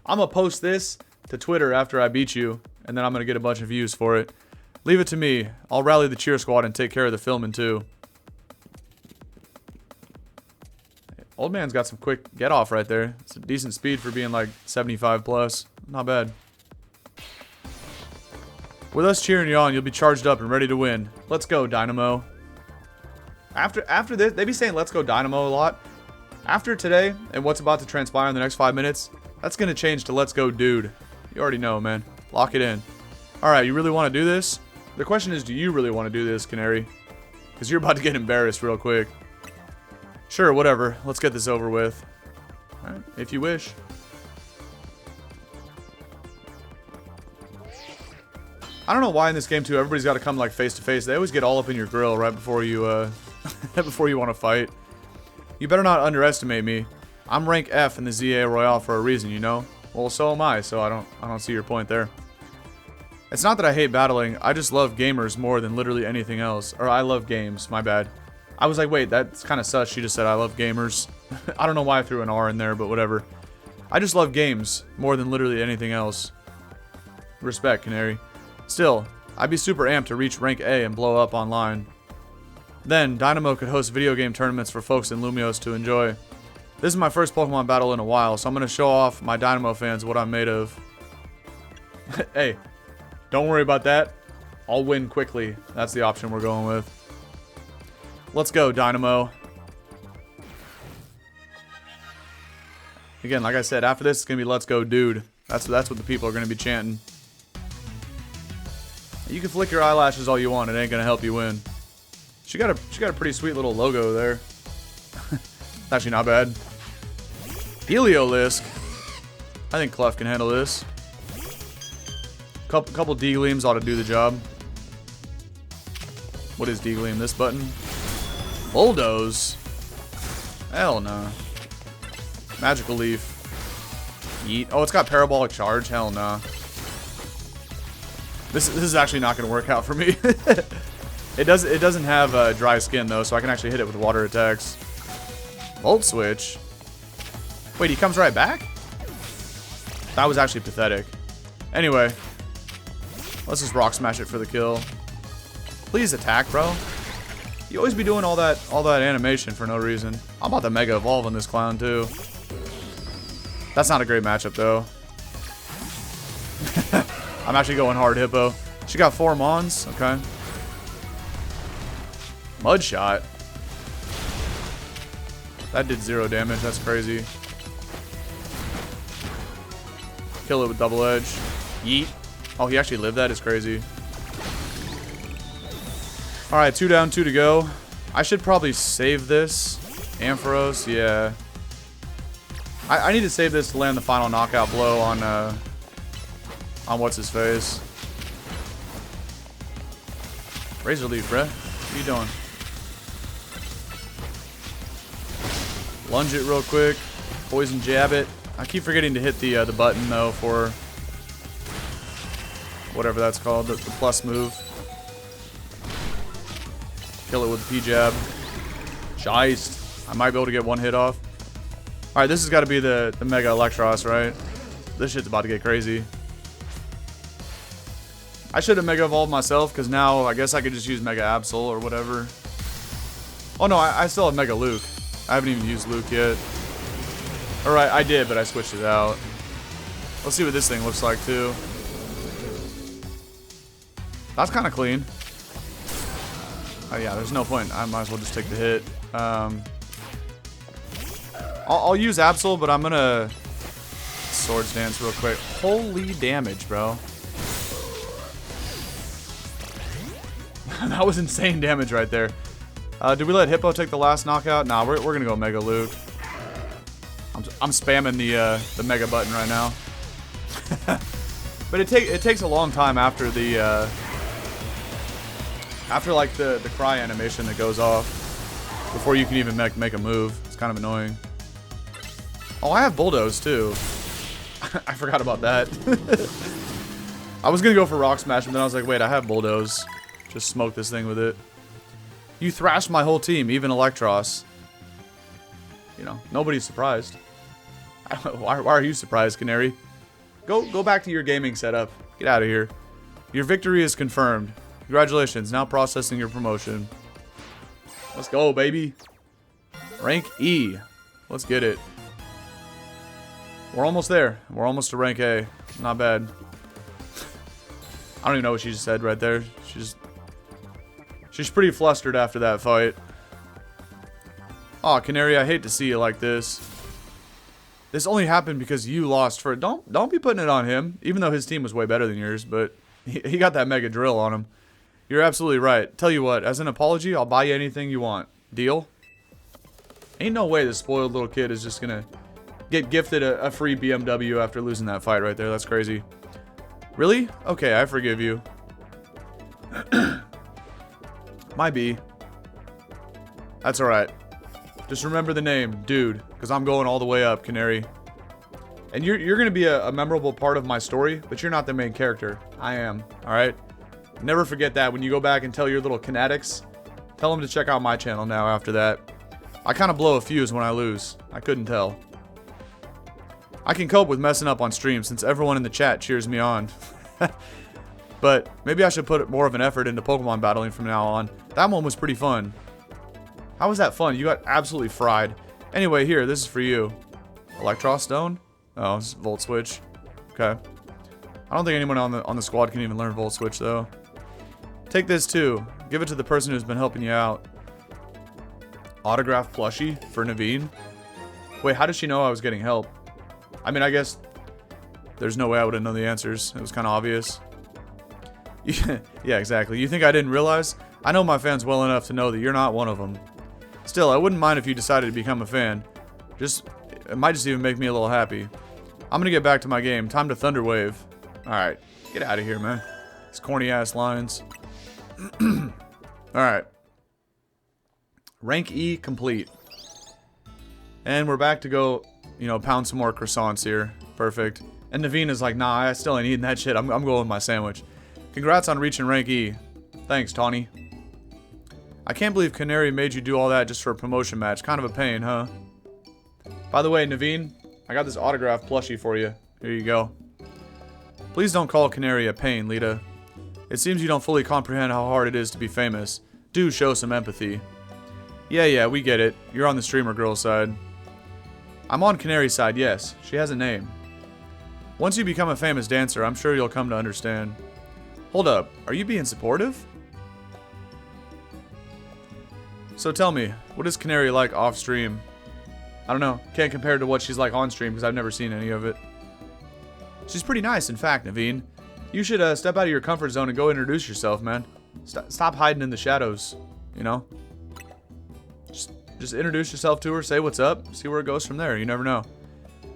I'm gonna post this to Twitter after I beat you, and then I'm gonna get a bunch of views for it. Leave it to me. I'll rally the cheer squad and take care of the filming too. Old man's got some quick get off right there. It's a decent speed for being like 75 plus. Not bad. With us cheering you on, you'll be charged up and ready to win. Let's go, Dynamo. After this, they be saying let's go, Dynamo a lot. After today and what's about to transpire in the next 5 minutes, that's going to change to let's go, dude. You already know, man. Lock it in. Alright, you really want to do this? The question is, do you really want to do this, Canari? Because you're about to get embarrassed real quick. Sure, whatever. Let's get this over with. Alright, if you wish. I don't know why in this game too, everybody's got to come like face to face. They always get all up in your grill right before you before you want to fight. You better not underestimate me. I'm rank F in the ZA Royale for a reason, you know? Well, so am I, so I don't see your point there. It's not that I hate battling, I just love gamers more than literally anything else. Or I love games, my bad. I was like, wait, that's kind of sus. She just said I love gamers. I don't know why I threw an R in there, but whatever. I just love games more than literally anything else. Respect, Canary. Still, I'd be super amped to reach rank A and blow up online. Then, Dynamo could host video game tournaments for folks in Lumiose to enjoy. This is my first Pokemon battle in a while, so I'm going to show off my Dynamo fans what I'm made of. Hey, don't worry about that. I'll win quickly. That's the option we're going with. Let's go, Dynamo. Again, like I said, after this, it's going to be let's go, dude. That's what the people are going to be chanting. You can flick your eyelashes all you want. It ain't going to help you win. She got a pretty sweet little logo there. It's actually not bad. Heliolisk. I think Clef can handle this. Couple D-Gleams ought to do the job. What is D-Gleam? This button? Bulldoze. Hell no. Magical Leaf. Yeet. Oh, it's got Parabolic Charge? Hell no. This is actually not going to work out for me. It doesn't have dry skin though, so I can actually hit it with water attacks. Volt Switch. Wait, he comes right back? That was actually pathetic. Anyway, let's just Rock Smash it for the kill. Please attack, bro. You always be doing all that animation for no reason. I'm about to Mega Evolve on this clown too. That's not a great matchup though. I'm actually going hard, Hippo. She got 4 Mons. Okay. Mud Shot. That did 0 damage. That's crazy. Kill it with Double Edge. Yeet. Oh, he actually lived that? Is crazy. Alright, 2 down, 2 to go. I should probably save this. Ampharos, yeah. I need to save this to land the final knockout blow on what's his face. Razor Leaf, bruh. What are you doing? Lunge it real quick. Poison Jab it. I keep forgetting to hit the button though for whatever that's called, the plus move. Kill it with the P-Jab. Shiest. I might be able to get 1 hit off. Alright, this has got to be the Mega Eelektross, right? This shit's about to get crazy. I should have Mega Evolved myself, because now I guess I could just use Mega Absol or whatever. Oh no, I still have Mega Luke. I haven't even used Luke yet. Alright, I did, but I switched it out. Let's see what this thing looks like, too. That's kind of clean. Oh yeah, there's no point. I might as well just take the hit. I'll use Absol, but I'm gonna Swords Dance real quick. Holy damage, bro. That was insane damage right there. Did we let Hippo take the last knockout? Nah, we're gonna go Mega Luke. I'm spamming the Mega button right now. But it takes a long time after the like the cry animation that goes off before you can even make a move. It's kind of annoying. Oh, I have Bulldoze too. I forgot about that. I was gonna go for Rock Smash, but then I was like, wait, I have Bulldoze. Just smoke this thing with it. You thrashed my whole team, even Eelektross. You know, nobody's surprised. Why are you surprised, Canary? Go back to your gaming setup. Get out of here. Your victory is confirmed. Congratulations, now processing your promotion. Let's go, baby. Rank E. Let's get it. We're almost there. We're almost to rank A. Not bad. I don't even know what she just said right there. She's pretty flustered after that fight. Aw, Canary, I hate to see you like this. This only happened because you lost for it. Don't be putting it on him, even though his team was way better than yours, but he got that Mega Drill on him. You're absolutely right. Tell you what, as an apology, I'll buy you anything you want. Deal? Ain't no way this spoiled little kid is just gonna get gifted a free BMW after losing that fight right there. That's crazy. Really? Okay, I forgive you. My B. That's alright. Just remember the name, dude, because I'm going all the way up, Canary. And you're going to be a memorable part of my story, but you're not the main character. I am, alright? Never forget that when you go back and tell your little Kinetics. Tell them to check out my channel now after that. I kind of blow a fuse when I lose. I couldn't tell. I can cope with messing up on stream since everyone in the chat cheers me on. But maybe I should put more of an effort into Pokemon battling from now on. That one was pretty fun. How was that fun? You got absolutely fried. Anyway, here, this is for you. Eelektross Stone? Oh, it's Volt Switch. Okay. I don't think anyone on the squad can even learn Volt Switch, though. Take this, too. Give it to the person who's been helping you out. Autograph plushie for Naveen? Wait, how did she know I was getting help? I mean, I guess there's no way I would have known the answers. It was kind of obvious. Yeah, exactly. You think I didn't realize? I know my fans well enough to know that you're not one of them. Still, I wouldn't mind if you decided to become a fan. It might just even make me a little happy. I'm gonna get back to my game. Time to Thunder Wave. Alright, get out of here, man. These corny ass lines. Alright. Rank E complete. And we're back to go, you know, pound some more croissants here. Perfect. And Naveen is like, nah, I still ain't eating that shit. I'm going with my sandwich. Congrats on reaching rank E. Thanks, Tawny. I can't believe Canari made you do all that just for a promotion match. Kind of a pain, huh? By the way, Naveen, I got this autograph plushie for you. Here you go. Please don't call Canari a pain, Lita. It seems you don't fully comprehend how hard it is to be famous. Do show some empathy. Yeah, we get it. You're on the streamer girl side. I'm on Canari's side, yes. She has a name. Once you become a famous dancer, I'm sure you'll come to understand. Hold up, are you being supportive? So tell me, what is Canari like off stream? I don't know, can't compare to what she's like on stream because I've never seen any of it. She's pretty nice, in fact, Naveen. You should step out of your comfort zone and go introduce yourself, man. Stop hiding in the shadows, you know? Just introduce yourself to her, say what's up, see where it goes from there, you never know.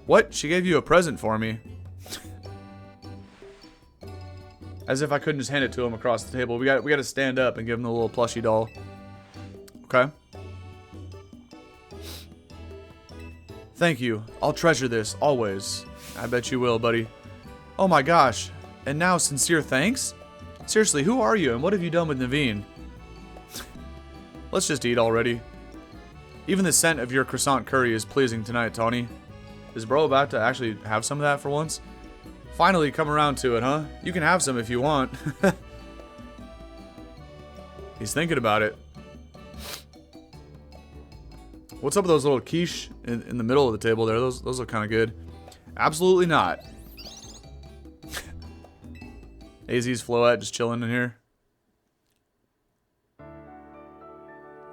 What? She gave you a present for me. As if I couldn't just hand it to him across the table. We got to stand up and give him the little plushie doll. Okay. Thank you. I'll treasure this, always. I bet you will, buddy. Oh my gosh. And now, sincere thanks? Seriously, who are you and what have you done with Naveen? Let's just eat already. Even the scent of your croissant curry is pleasing tonight, Tawny. Is bro about to actually have some of that for once? Finally come around to it, huh? You can have some if you want. He's thinking about it. What's up with those little quiche in the middle of the table there? Those look kind of good. Absolutely not. AZ's Floette just chilling in here.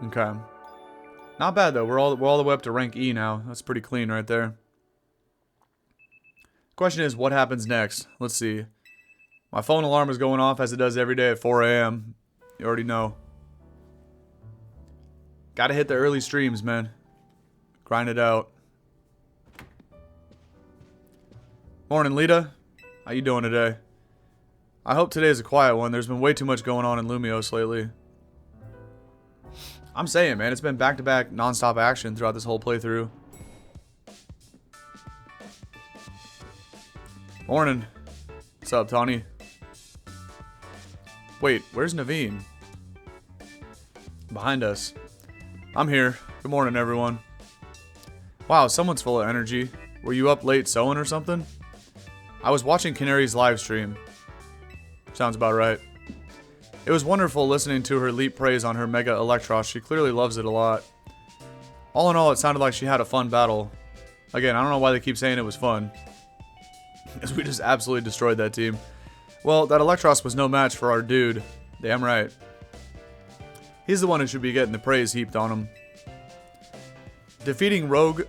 Okay. Not bad though. We're all the way up to rank E now. That's pretty clean right there. Question is, what happens next? Let's see. My phone alarm is going off as it does every day at 4 a.m. You already know. Gotta hit the early streams, man. Grind it out. Morning, Lita. How you doing today? I hope today's a quiet one. There's been way too much going on in Lumiose lately. I'm saying, man, it's been back-to-back non-stop action throughout this whole playthrough. Morning. What's up, Tawny? Wait, where's Naveen? Behind us. I'm here. Good morning, everyone. Wow, someone's full of energy. Were you up late sewing or something? I was watching Canari's live stream. Sounds about right. It was wonderful listening to her leap praise on her Mega Eelektross. She clearly loves it a lot. All in all, it sounded like she had a fun battle. Again, I don't know why they keep saying it was fun. Because we just absolutely destroyed that team. Well, that Eelektross was no match for our dude. Damn right. He's the one who should be getting the praise heaped on him. Defeating Rogue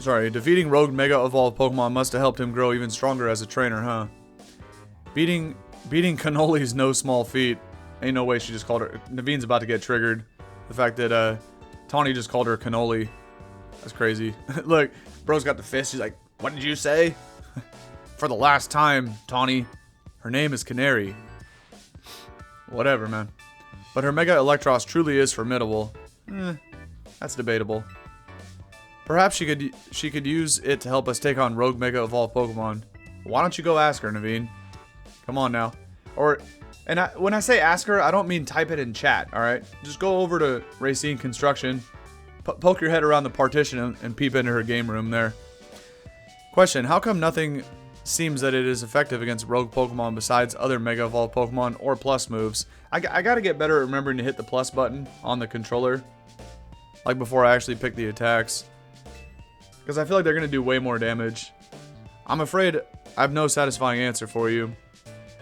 Mega Evolved Pokemon must have helped him grow even stronger as a trainer, huh? Beating Cannoli's no small feat. Ain't no way she just called her. Naveen's about to get triggered. The fact that Tawny just called her Cannoli. That's crazy. Look, bro's got the fist. She's like, what did you say? For the last time, Tawny. Her name is Canari. Whatever, man. But her Mega Eelektross truly is formidable. That's debatable. Perhaps she could use it to help us take on Rogue Mega Evolved Pokemon. Why don't you go ask her, Naveen? Come on now. When I say ask her, I don't mean type it in chat, alright? Just go over to Racine Construction, poke your head around the partition and peep into her game room there. Question, how come nothing seems that it is effective against rogue Pokemon besides other Mega Evolved Pokemon or plus moves? I gotta get better at remembering to hit the plus button on the controller, like before I actually pick the attacks, because I feel like they're gonna do way more damage. I'm afraid I have no satisfying answer for you.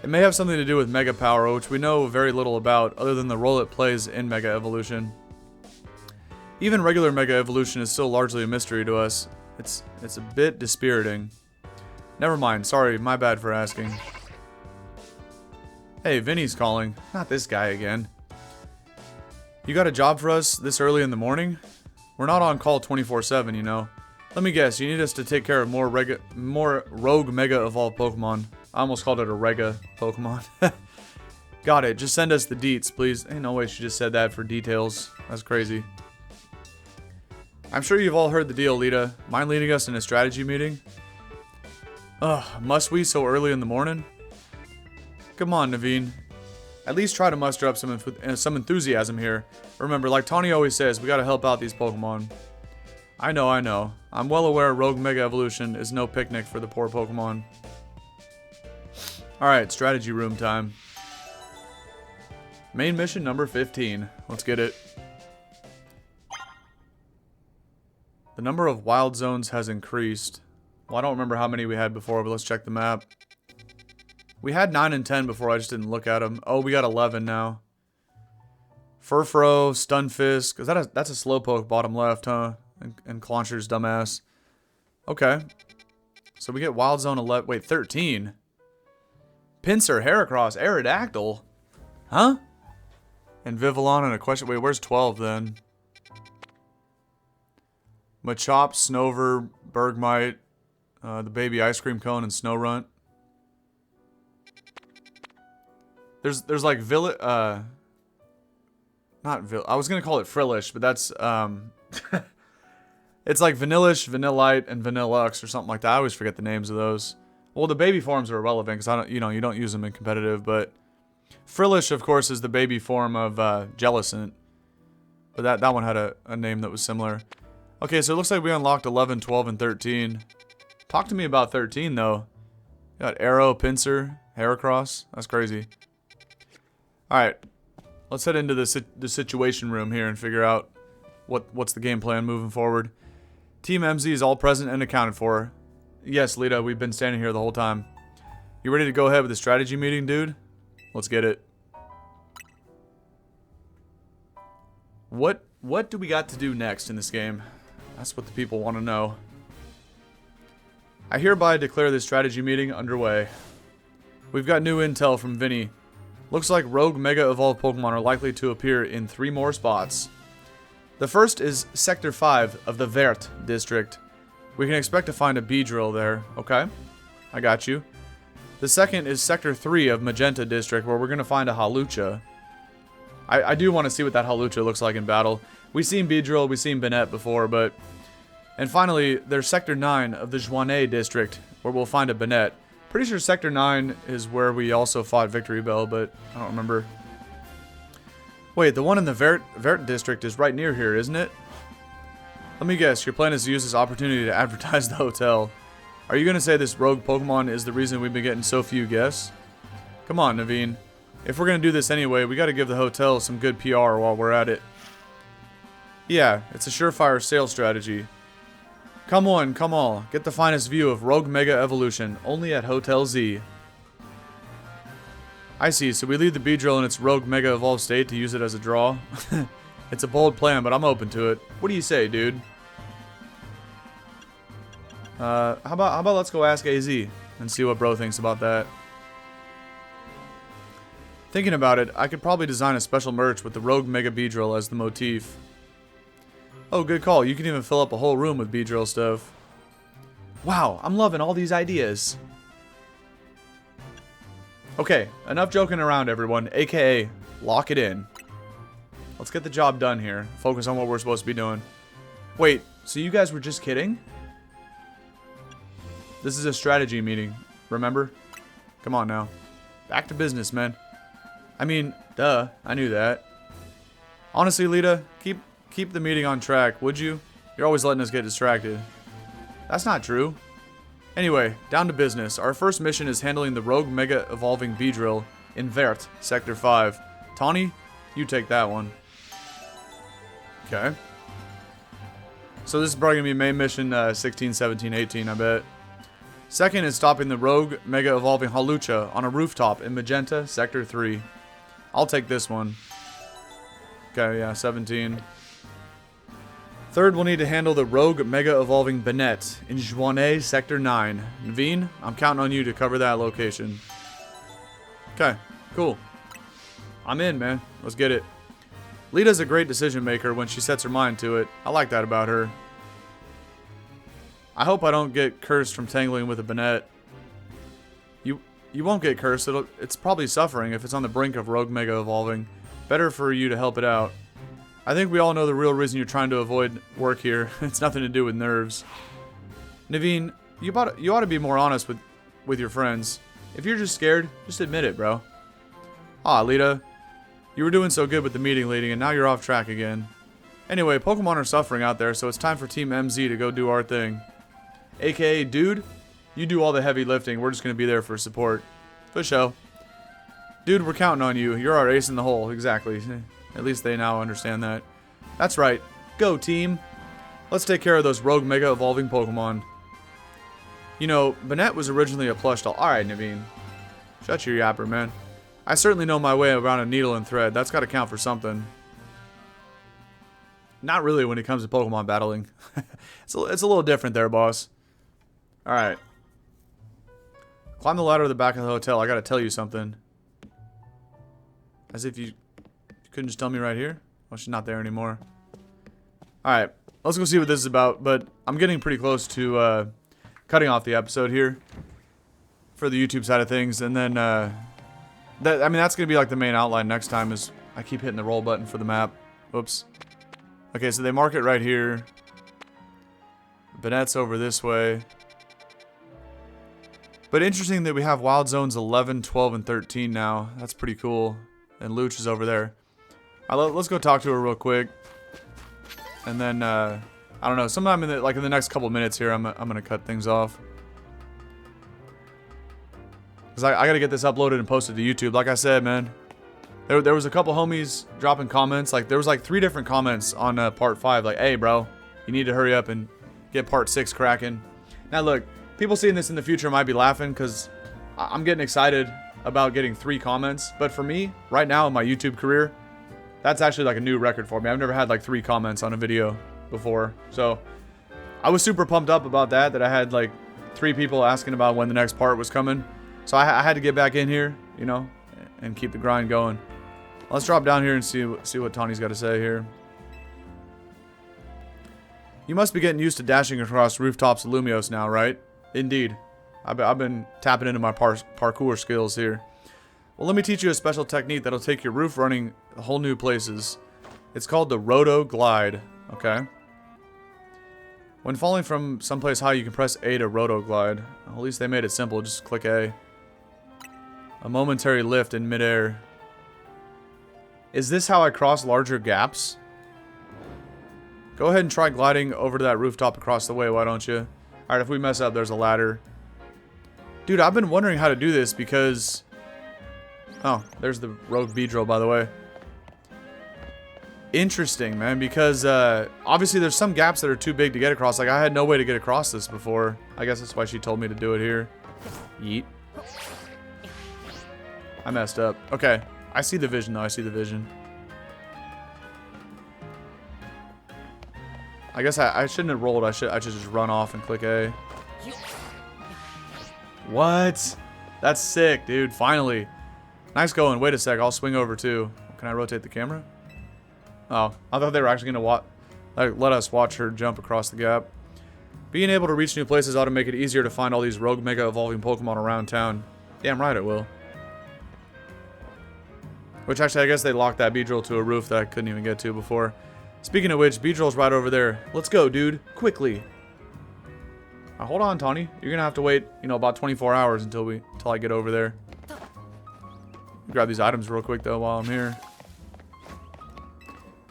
It may have something to do with Mega Power, which we know very little about other than the role it plays in Mega Evolution. Even regular Mega Evolution is still largely a mystery to us. It's a bit dispiriting. Never mind, sorry, my bad for asking. Hey, Vinny's calling. Not this guy again. You got a job for us this early in the morning? We're not on call 24/7, you know. Let me guess, you need us to take care of more rogue Mega Evolved Pokemon. I almost called it a Rega Pokemon. Got it, just send us the deets, please. Ain't no way she just said that for details. That's crazy. I'm sure you've all heard the deal, Lita. Mind leading us in a strategy meeting? Ugh, must we so early in the morning? Come on, Naveen. At least try to muster up some enthusiasm here. Remember, like Tawny always says, we gotta help out these Pokemon. I know. I'm well aware Rogue Mega Evolution is no picnic for the poor Pokemon. Alright, strategy room time. Main mission number 15. Let's get it. The number of wild zones has increased. Well, I don't remember how many we had before, but let's check the map. We had 9 and 10 before, I just didn't look at them. Oh, we got 11 now. Furfro, Stunfisk. That's a Slowpoke bottom left, huh? And Clauncher's dumbass. Okay. So we get Wild Zone 11. Wait, 13. Pinsir, Heracross, Aerodactyl. Huh? And Vivillon and a question. Wait, where's 12 then? Machop, Snover, Bergmite, the baby ice cream cone, and Snowrunt. There's like not I was gonna call it Frillish, but that's it's like Vanillish, Vanillite, and Vanillux or something like that. I always forget the names of those. Well, the baby forms are irrelevant because I don't, you don't use them in competitive. But Frillish, of course, is the baby form of Jellicent. But that one had a name that was similar. Okay, so it looks like we unlocked 11, 12, and 13. Talk to me about 13, though. You got Arrow, Pinsir, Heracross. That's crazy. Alright. Let's head into the situation room here and figure out what's the game plan moving forward. Team MZ is all present and accounted for. Yes, Lita, we've been standing here the whole time. You ready to go ahead with the strategy meeting, dude? Let's get it. What do we got to do next in this game? That's what the people want to know. I hereby declare this strategy meeting underway. We've got new intel from Vinny. Looks like rogue Mega Evolved Pokemon are likely to appear in 3 more spots. The first is Sector 5 of the Vert District. We can expect to find a Beedrill there. Okay, I got you. The second is Sector 3 of Magenta District, where we're going to find a Hawlucha. I do want to see what that Hawlucha looks like in battle. We've seen Beedrill, we've seen Banette before, but... And finally, there's Sector 9 of the Joinnet District, where we'll find a Banette. Pretty sure Sector 9 is where we also fought Victory Bell, but I don't remember. Wait, the one in the Vert District is right near here, isn't it? Let me guess, your plan is to use this opportunity to advertise the hotel. Are you going to say this rogue Pokemon is the reason we've been getting so few guests? Come on, Naveen. If we're going to do this anyway, we got to give the hotel some good PR while we're at it. Yeah, it's a surefire sales strategy. Come on, come all. Get the finest view of Rogue Mega Evolution, only at Hotel Z. I see, so we leave the Beedrill in its Rogue Mega Evolved state to use it as a draw? It's a bold plan, but I'm open to it. What do you say, dude? How about let's go ask AZ and see what bro thinks about that. Thinking about it, I could probably design a special merch with the Rogue Mega Beedrill as the motif. Oh, good call. You can even fill up a whole room with Beedrill stuff. Wow, I'm loving all these ideas. Okay, enough joking around, everyone. AKA, lock it in. Let's get the job done here. Focus on what we're supposed to be doing. Wait, so you guys were just kidding? This is a strategy meeting, remember? Come on now. Back to business, man. I mean, duh, I knew that. Honestly, Lita, keep the meeting on track, would you? You're always letting us get distracted. That's not true. Anyway, down to business. Our first mission is handling the rogue Mega Evolving Beedrill in Vert, Sector 5. Tawny, you take that one. Okay. So this is probably going to be main mission 16, 17, 18, I bet. Second is stopping the rogue Mega Evolving Hawlucha on a rooftop in Magenta, Sector 3. I'll take this one. Okay, yeah, 17. Third, we'll need to handle the rogue Mega Evolving Banette in Joignet, Sector 9. Naveen, I'm counting on you to cover that location. Okay, cool. I'm in, man. Let's get it. Lita's a great decision maker when she sets her mind to it. I like that about her. I hope I don't get cursed from tangling with a Banette. You won't get cursed. It's probably suffering if it's on the brink of rogue Mega Evolving. Better for you to help it out. I think we all know the real reason you're trying to avoid work here. It's nothing to do with nerves. Naveen, you ought to be more honest with your friends. If you're just scared, just admit it, bro. Ah, Lita. You were doing so good with the meeting leading, and now you're off track again. Anyway, Pokemon are suffering out there, so it's time for Team MZ to go do our thing. AKA, dude, you do all the heavy lifting. We're just going to be there for support. For show. Dude, we're counting on you. You're our ace in the hole. Exactly. At least they now understand that. That's right. Go, team. Let's take care of those rogue Mega Evolving Pokemon. You know, Banette was originally a plush doll. Alright, Naveen. Shut your yapper, man. I certainly know my way around a needle and thread. That's got to count for something. Not really when it comes to Pokemon battling. It's a little different there, boss. Alright. Climb the ladder to the back of the hotel. I got to tell you something. As if you couldn't just tell me right here? Well, she's not there anymore. Alright. Let's go see what this is about. But I'm getting pretty close to cutting off the episode here. For the YouTube side of things. And then... that's going to be like the main outline next time is I keep hitting the roll button for the map. Whoops. Okay, so they mark it right here. Banette's over this way. But interesting that we have Wild Zones 11, 12, and 13 now. That's pretty cool. And Luch is over there. Let's go talk to her real quick. And then, I don't know, sometime in the next couple minutes here, I'm going to cut things off. Because I got to get this uploaded and posted to YouTube. Like I said, man, there was a couple homies dropping comments. Like, there was like 3 different comments on part 5. Like, hey, bro, you need to hurry up and get part 6 cracking. Now, look, people seeing this in the future might be laughing because I'm getting excited about getting 3 comments. But for me, right now in my YouTube career, that's actually like a new record for me. I've never had like 3 comments on a video before. So I was super pumped up about that I had like 3 people asking about when the next part was coming. So I had to get back in here, you know, and keep the grind going. Let's drop down here and see what Tawny's got to say here. You must be getting used to dashing across rooftops of Lumiose now, right? Indeed. I've been tapping into my parkour skills here. Well, let me teach you a special technique that'll take your roof running whole new places. It's called the Roto Glide, okay? When falling from someplace high, you can press A to Roto Glide. Well, at least they made it simple, just click A. A momentary lift in midair. Is this how I cross larger gaps? Go ahead and try gliding over to that rooftop across the way, why don't you? Alright, if we mess up, there's a ladder. Dude, I've been wondering how to do this because... Oh, there's the rogue Beedrill, by the way. Interesting, man, because obviously there's some gaps that are too big to get across. Like, I had no way to get across this before. I guess that's why she told me to do it here. Yeet. I messed up. Okay. I see the vision, though. I see the vision. I guess I shouldn't have rolled. I should just run off and click A. What? That's sick, dude. Finally. Nice going. Wait a sec. I'll swing over, too. Can I rotate the camera? Oh. I thought they were actually going to let us watch her jump across the gap. Being able to reach new places ought to make it easier to find all these rogue Mega Evolving Pokemon around town. Damn right it will. Which actually, I guess they locked that Beedrill to a roof that I couldn't even get to before. Speaking of which, Beedrill's right over there. Let's go, dude. Quickly. Hold on, Tawny. You're gonna have to wait, you know, about 24 hours until I get over there. Grab these items real quick, though, while I'm here.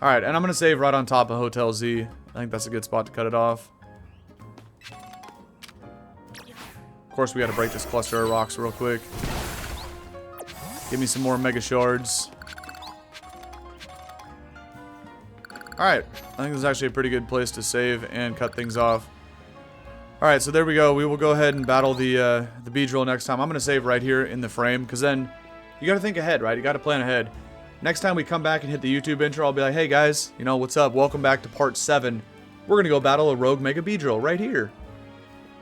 Alright, and I'm gonna save right on top of Hotel Z. I think that's a good spot to cut it off. Of course, we got to break this cluster of rocks real quick. Give me some more mega shards. Alright, I think this is actually a pretty good place to save and cut things off. Alright, so there we go. We will go ahead and battle the Beedrill next time. I'm going to save right here in the frame, because then you got to think ahead, right? You got to plan ahead. Next time we come back and hit the YouTube intro, I'll be like, hey guys, you know, what's up? Welcome back to part 7. We're going to go battle a rogue Mega Beedrill right here.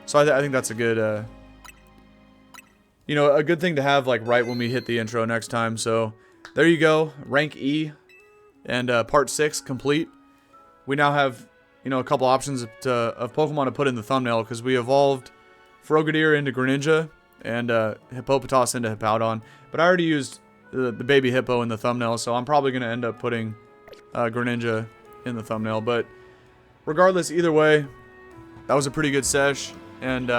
So I think that's a good, you know, a good thing to have, like, right when we hit the intro next time. So, there you go. Rank E and part 6 complete. We now have, you know, a couple options of Pokemon to put in the thumbnail, because we evolved Frogadier into Greninja and Hippopotas into Hippowdon. But I already used the baby Hippo in the thumbnail, so I'm probably going to end up putting Greninja in the thumbnail. But regardless, either way, that was a pretty good sesh. And,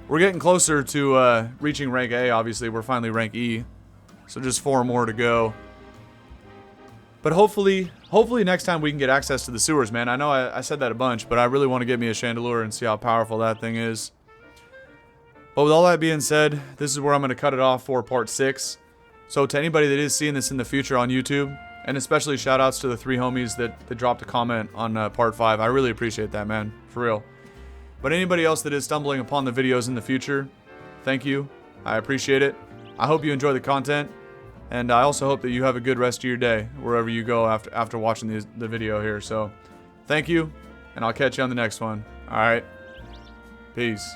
we're getting closer to reaching rank A, obviously. We're finally rank E. So just 4 more to go. But hopefully next time we can get access to the sewers, man. I know I said that a bunch, but I really want to get me a Chandelure and see how powerful that thing is. But with all that being said, this is where I'm going to cut it off for part 6. So to anybody that is seeing this in the future on YouTube, and especially shoutouts to the 3 homies that dropped a comment on part 5. I really appreciate that, man. For real. But anybody else that is stumbling upon the videos in the future, thank you. I appreciate it. I hope you enjoy the content. And I also hope that you have a good rest of your day, wherever you go after watching the video here. So, thank you, and I'll catch you on the next one. Alright, peace.